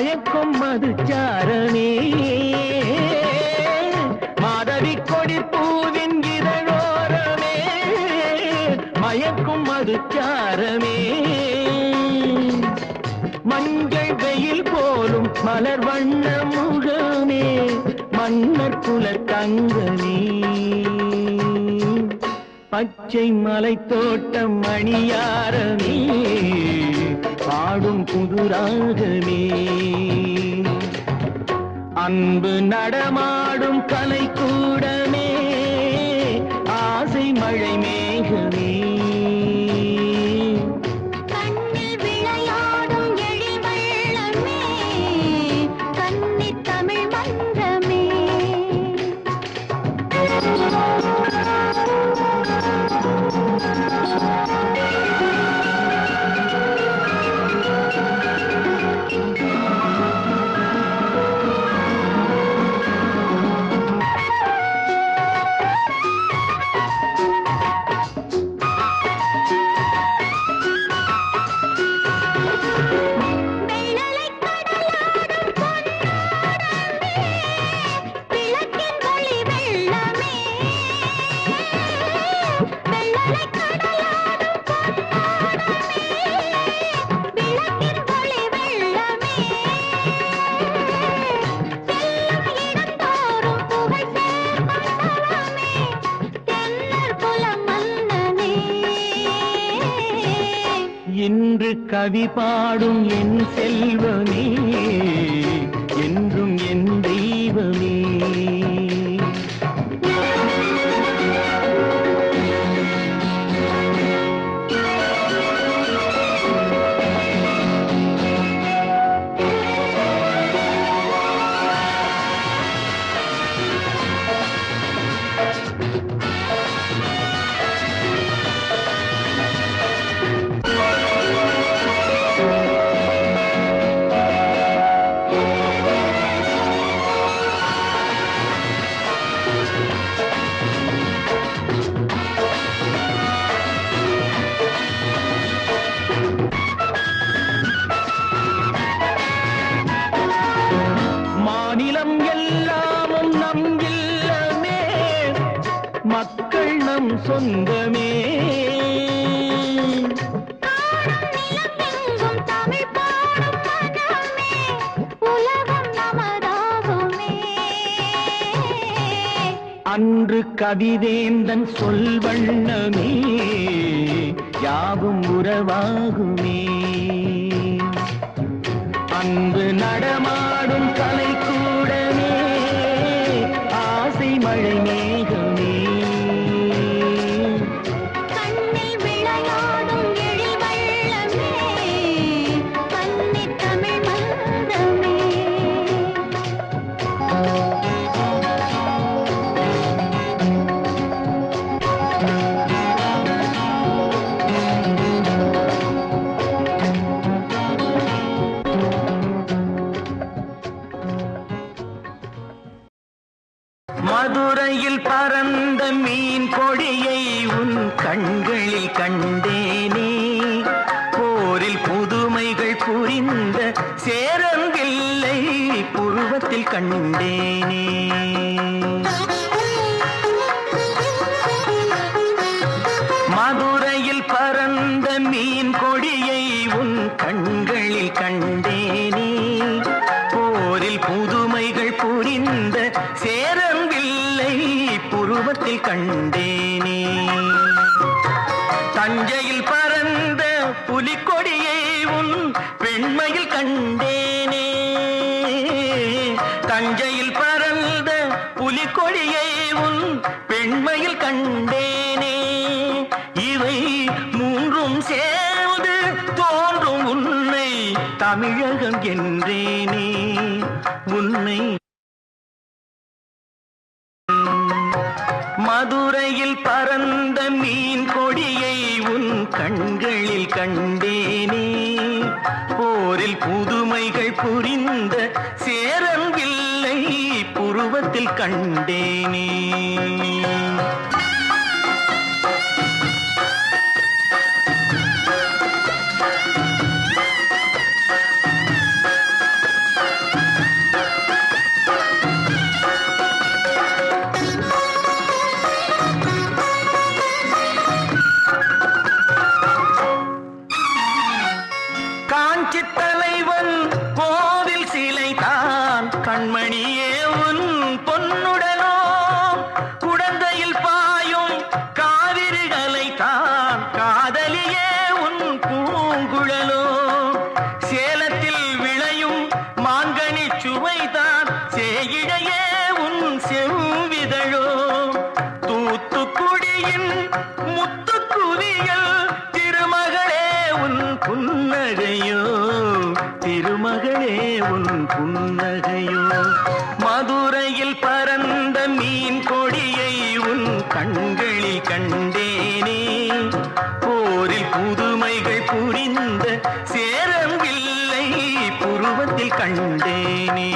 மயக்கும் மதுச்சாரமே மாதவி கொடி பூவின் இதழோரமே மயக்கும் மதுச்சாரமே மஞ்சள் வெயில் போலும் மலர் வண்ண முகமே மன்னர் குல தங்கமே பச்சை மலை தோட்டம் மணியாரமே பாடும் புதுராகமே அன்பு நடமாடும் கலைக்கூடமே ஆசை மழை மேகமே கண்ணில் விளையாடும் எழில் வெள்ளமே கன்னித் தமிழ் மன்றமே இன்று கவி பாடும் என் செல்வமே என்றும் என் தெய்வமே மாநிலம் எல்லாமும் நம் இல்லமே மக்கள் நம் சொந்தமே நிலமெங்கும் தமிழ் பாடும் மனமே உலகம் நமதாகுமே அன்று கவிதேந்தன் சொல் வண்ணமே யாவும் உறவாகுமே அன்பு நடமாடும் கலைக்கூடமே ஆசை மழை மேகமே கண்ணில் விளையாடும் எழில் வெள்ளமே கன்னித் தமிழ் மன்றமே மதுரையில் பறந்த மீன் கொடியை உன் கண்களில் கண்டேனே போரில் புதுமைகள் புரிந்த சேரங்கில்லை புருவத்தில் கண்டேனே மதுரையில் பறந்த மீன் கொடியை உன் கண்களில் கண்டேனே போரில் புதுமைகள் புரிந்த சேரங்கில்லை புருவத்தில் கண்டேனே தஞ்சையில் பறந்த புலிக்கொடியை உன் பெண்மையில் கண்டேனே தஞ்சையில் பறந்த புலிக்கொடியை உன் பெண்மையில் கண்டேனே இவை மூன்றும் சேர்ந்து தோன்றும் உன்னை தமிழகம் என்றேனே உன்னை மதுரையில் பறந்த மீன் கொடியை உன் கண்களில் கண்டேனே போரில் புதுமைகள் புரிந்த சேரங்கில்லை புருவத்தில் கண்டேனே காதலியே உன் பூங்குழலோ சேலத்தில் விளையும் மாங்கனி சுவைதான் சேயிடையே உன் செவ்விதழோ தூத்துக்குடியின் முத்துக்குவியல் திருமகளே உன் புன்னகையோ திருமகளே உன் புன்னகையோ மதுரையில் பறந்த மீன் கொடியை உன் கண்களில் கண்டேனே போரில் புதுமைகள் புரிந்த சேரம் இல்லை புருவத்தில் கண்டேனே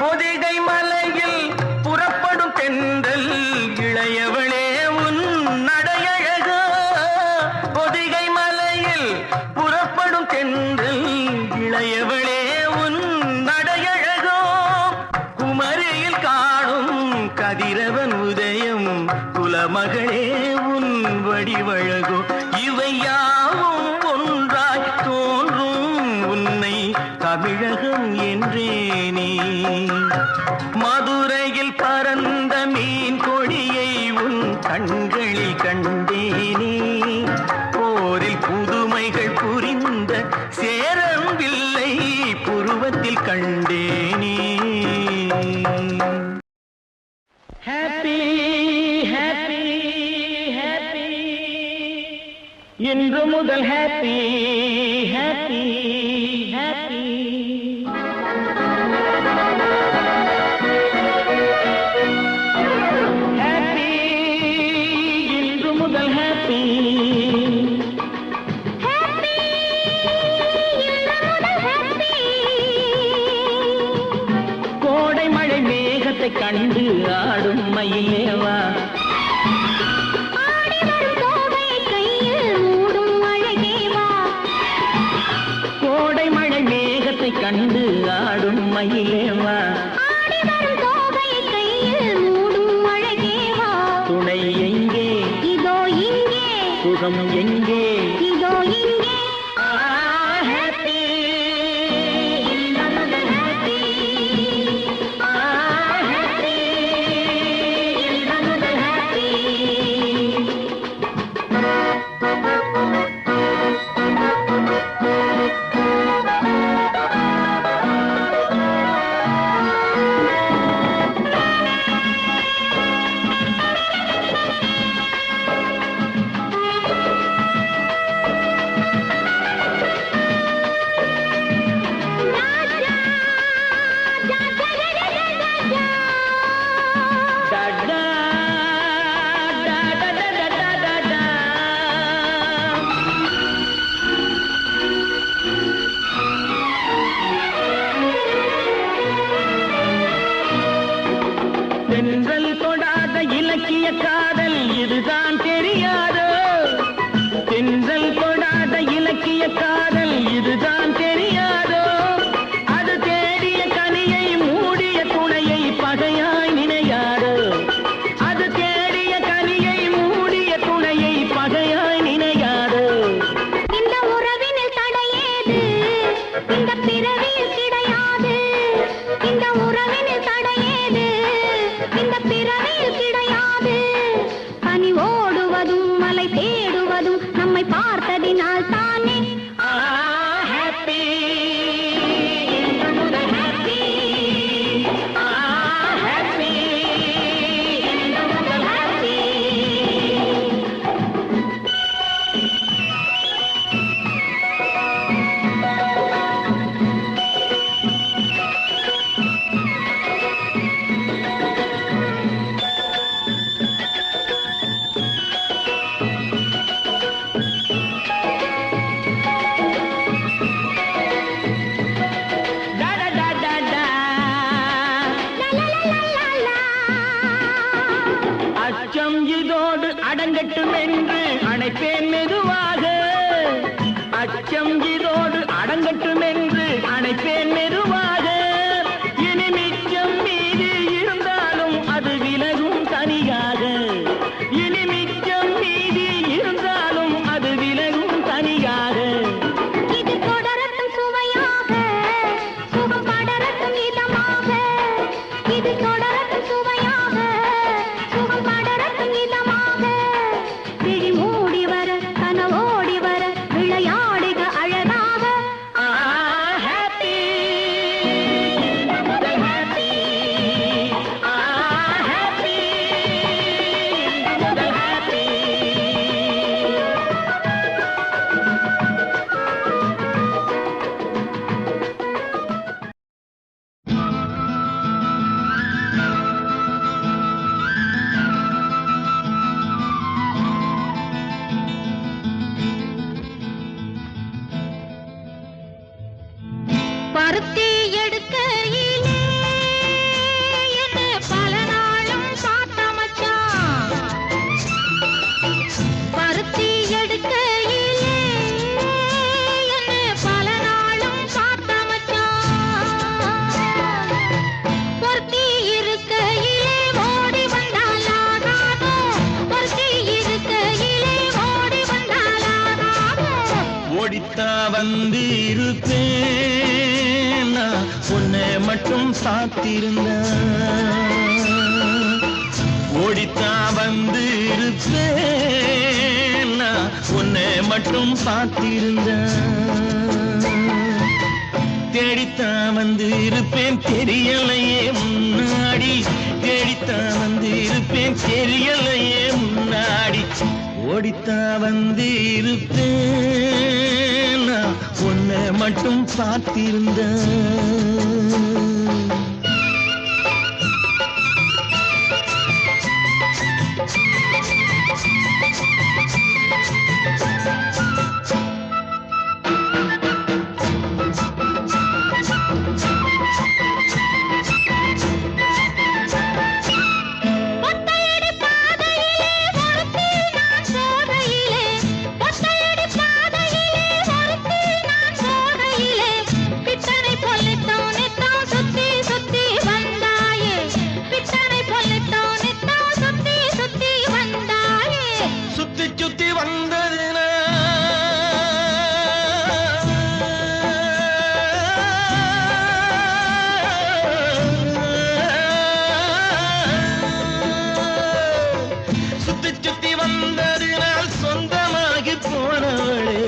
பொதிகை மலையில் புறப்படும் தென்றல் இளையவளே உன் நடையழகோ பொதிகை மலையில் புறப்படும் தென்றல் இளையவளே உன் நடையழகோ குமரியில் காணும் கதிரவன் உதயம் குலமகளே உன் வடிவழகோ இவை யாவும் ஒன்றாய் தோன்றும் உன்னை தமிழகம் என்றேனே மதுரையில் பறந்த மீன் கொடியை உன் கண்களில் கண்டேனே போரில் புதுமைகள் புரிந்த சேரம் வில்லை புருவத்தில் கண்டேனே ஹாப்பி ஹாப்பி ஹாப்பி இன்று முதல் ஹாப்பி ஹாப்பி ஹாப்பி ஹாப்பி இன்று முதல் ஹாப்பி கோடை மழை மேகத்தை கண்டு ஆடும் மயிலேவா கோடை மழை மேகத்தை கண்டு ஆடும் மயிலேவா துணை எங்கே இதோ இங்கே சுகம் எங்கே இதோ இங்கே ஹாப்பி ஹாப்பி ஹாப்பி தென்றல் தொடாத இலக்கிய காதல் இதுதான் தெரியாதோ தென்றல் தொடாத இலக்கிய காதல் இதுதான் தெரியாதோ அது தேடிய கனியை மூடிய துணையை பகையாய் நினையாதோ அது தேடிய கனியை மூடிய துணையை பகையாய் நினையாதோ இந்த உறவினில் தடையேது இந்த பிறவியில் கிடையாது இந்த உறவினில் தடையேது இந்த பிறவியில் கிடையாது பனி ஓடுவதும் மலை தேடுவதும் நம்மை பார்த்ததினால் தானே ஹாப்பி இன்று முதல் ஹாப்பி ஹாப்பி இன்று முதல் ஹாப்பி பருத்தி எடுக்கையிலே என்ன பல நாளும் பார்த்த மச்சான். பருத்தி எடுக்கையிலே என்ன பல நாளும் பார்த்த மச்சான். பொருத்தி இருக்கையிலே ஓடி வந்தாலாகாதோ, பொருத்தி இருக்கையிலே ஓடி வந்தாலாகாதோ. ஓடித்தா வந்து இருப்பேன் நான் உன்னை மட்டும் சாத்திருந்தேன். ஓடித்தா வந்து இருப்பேன் நான் உன்னை மட்டும் பார்த்திருந்தேன். தேடித்தான் வந்து இருப்பேன் தெரியலையே முன்னாடி, தேடித்தான் வந்து இருப்பேன் தெரியலையே முன்னாடி. ஓடித்தான் வந்து இருப்பேன் நான் உன்னை மட்டும் பார்த்திருந்தேன். ஒத்தையடி பாதையிலே ஒருத்தி நான் போகையிலே, ஒத்தையடி பாதையிலே ஒருத்தி நான் போகையிலே, பித்தனை பொல்லித்தோன் நித்தம் சுத்தி சுத்தி வந்தாயே, பித்தனை பொல்லித்தோன் நித்தம் சுத்தி சுத்தி வந்தாயே. சுத்தி சுத்தி வந்ததுனா சுத்தி சுத்தி வந்ததினால் சொந்தமாகி போனவளே,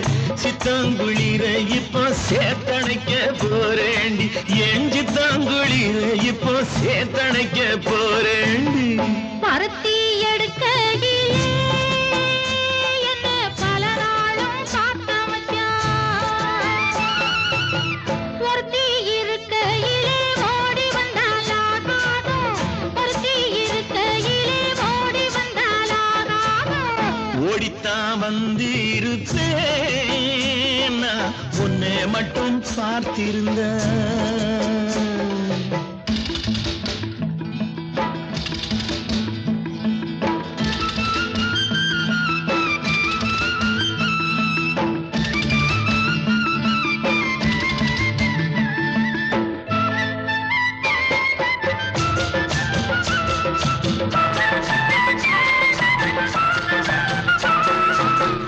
சித்தாங்குளிர இப்போ சேத்தணைக்க போறேண்டி, என் சித்தாங்குளிர இப்போ சேத்தணைக்க போறேண்டி. பருத்தி எடுக்கையிலே என்ன பல நாளும் பார்த்த மச்சான். ஒருத்தி இருக்கையிலே ஓடி வந்தாலாகாதோ, ஒருத்தி இருக்கையிலே ஓடி வந்தாலாகாதோ. ஓடித்தான் வந்து இருப்பேன் நான் உன்னை மட்டும் பார்த்திருந்தேன்.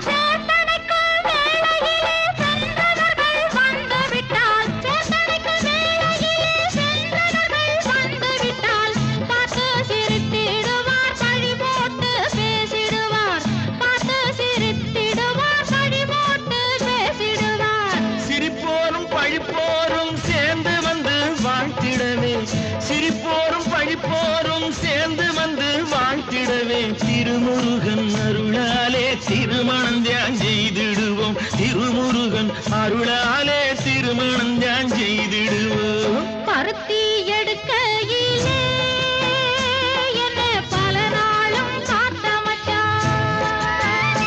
சேத்தனைக்கும் வேளையிலே சென்றவர்கள் வந்துவிட்டால், சேத்தனைக்கும் வேளையிலே சென்றவர்கள் வந்துவிட்டால், பார்த்து சிரித்திடுவார் பழி போட்டு பேசிடுவார், பார்த்து சிரித்திடுவார் பழி போட்டு பேசிடுவார். சிரிப்போரும் பழிப்போரும் சேர்ந்து வந்து வாழ்த்திடவே, சிரிப்போரும் பழிப்போரும் சேர்ந்து வந்து வாழ்த்திடவே, திருமுருகன் அருளாலே திருமணம் தியான் செய்திடுவோம், திருமுருகன் அருளாலே திருமணம் தியான் செய்திடுவோம். பருத்தி எடுக்கையிலே என்ன பல நாளும் பார்த்த மச்சான்.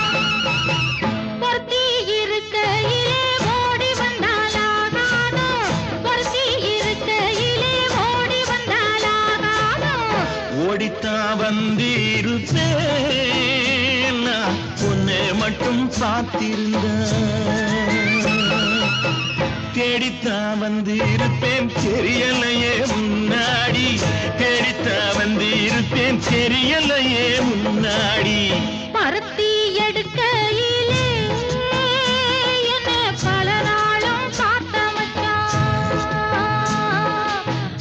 பொருத்தி இருக்கையிலே ஓடி வந்தாலாகாதோ, பொருத்தி இருக்கையிலே ஓடி வந்தாலாகாதோ. ஓடித்தான் வந்து இருப்பேன் நான் உன்னை மட்டும் பார்த்திருந்தேன். தேடித்தான் வந்து இருப்பேன் தெரியலையே முன்னாடி, தேடித்தான் வந்து இருப்பேன் தெரியலையே முன்னாடி. பருத்தி எடுக்கையிலே என்ன பல நாளும் பார்த்த மச்சான்,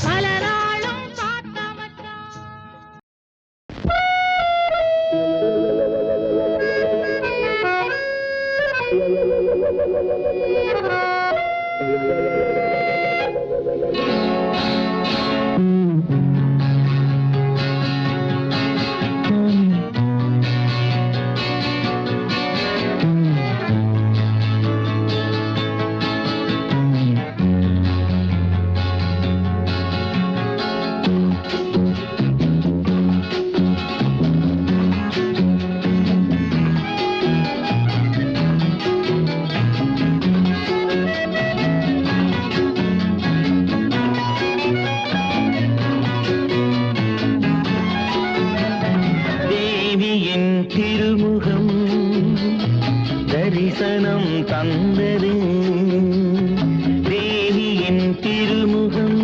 பல நாளும் பார்த்த மச்சான். தரிசனம் தந்தது தேவியின் திருமுகம்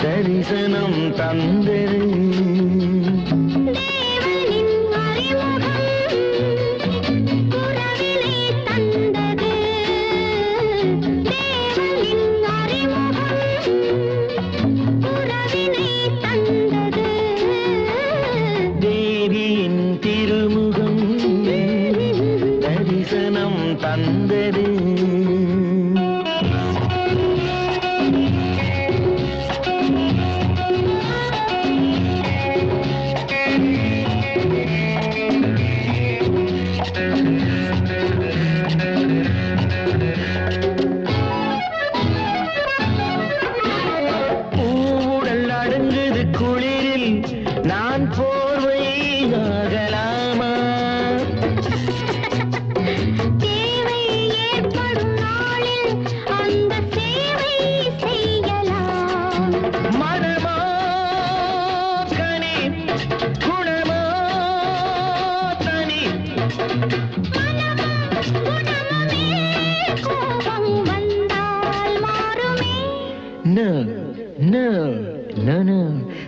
தரிசனம் தந்தது தந்தது பூவுடல் அடங்குது குளிரில் நான் போர்வை ஆகலாமா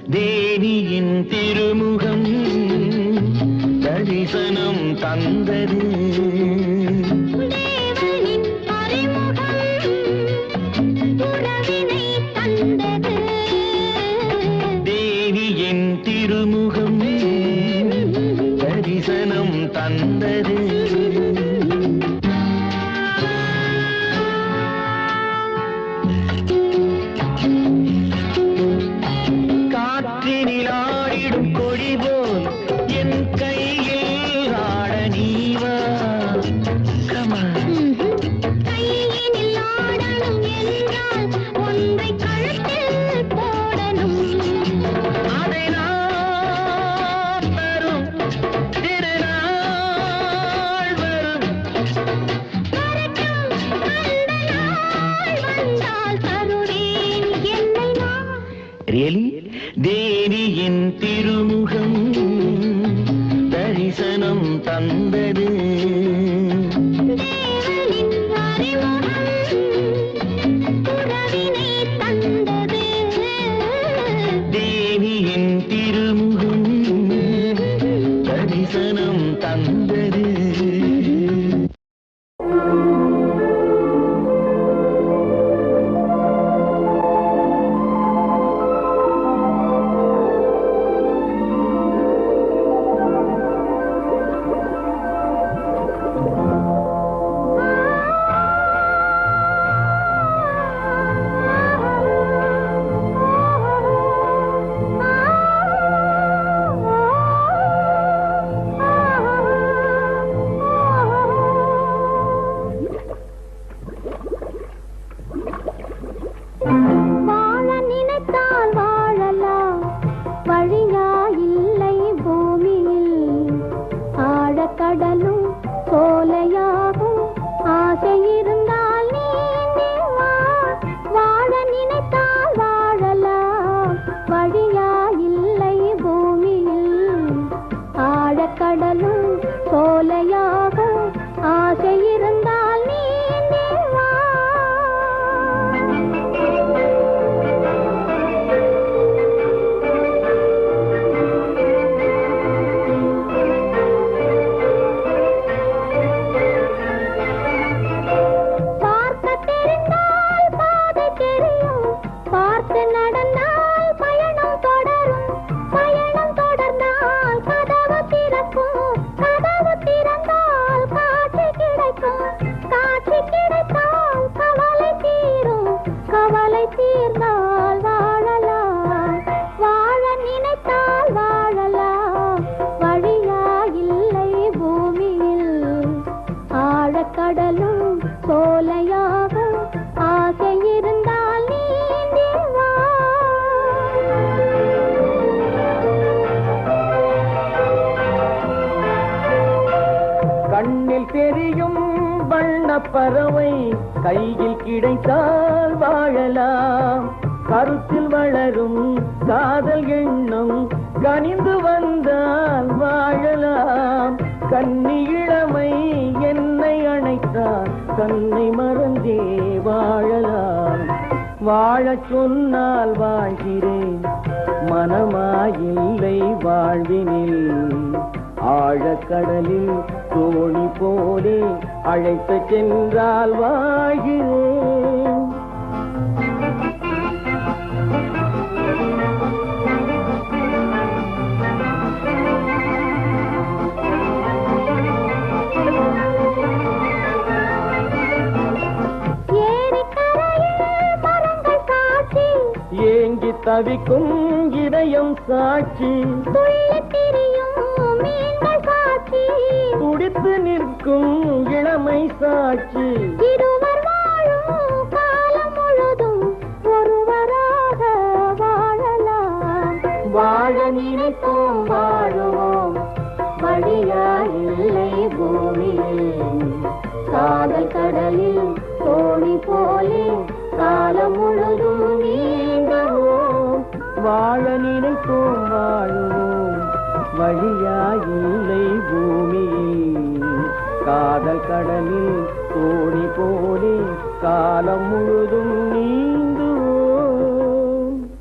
தேவியின் திருமுகம் தரிசனம் தந்தது தேவியின் திருமுகம் தரிசனம் தந்தது காற்றினிலாடிடும் கொடி போல் என் கையில் ஆட நீவா கையினில் ஆடணும் என்றால் ஒன்றை கழுத்தில் போடணும் அதை நான் தரும் திருநாள் வரும் வரட்டும் அந்த நாள் வந்தால் தருவேன் என்னை நான் ரியலி தேவியின் திருமுகம் தரிசனம் தந்தது தேவியின் திருமுகம் தரிசனம் தந்தது கடலும் சோலையாகும் ஆசை இருந்தால் நீ வாழ நினைத்தால் வாழலாம் வழியா இல்லை பூமியில் ஆழக்கடலும் சோலையாகும் ஆசை இருந்தால் நீ நடந்தால் பயணம் தொடரும் பயணம் தொடர்ந்தால் கதவு திறக்கும் கதவு திறந்தால் காட்சி கிடைக்கும் காட்சி கிடைத்தால் கவலை தீரும் கவலை தீர்ந்தால் வாழலாம் வாழ நினைத்தால் வாழலாம் வழியா இல்லை பூமியில் ஆழக்கடலும் சோலையாகும் ஆசை இருந்தால் நீ கண்ணில் தெரியும் வண்ணப் பறவை கையில் கிடைத்தால் வாழலாம் கருத்தில் வளரும் காதல் எண்ணம் கனிந்து வந்தால் வாழலாம் கன்னி இளமை என்னை தன்னை மறந்தே வாழலாம். வாழச் சொன்னால் வாழ்கிறேன், மனமாயில்லை வாழ்வினில். ஆழக்கடலில் தோணி போலே அழைத்து சென்றால் வாழ்கிறேன். ஏங்கி தவிக்கும் இதயம் சாட்சி, துடித்து நிற்கும் இளமை சாட்சி. இருவர் வாழும் காலம் முழுதும் ஒருவராக வாழலாம். வாழ நினைப்போம் வாழுவோம், வழியாயில்லை பூமியில். காதல் கடலில் தோணி போலே காலம் முழுதும் நீங்குவோம். வாழ நினைப்போம் வாழுவோம், வழியாயில்லை பூமியில். காதல் கடலில் தோணி போலே காலம் முழுதும்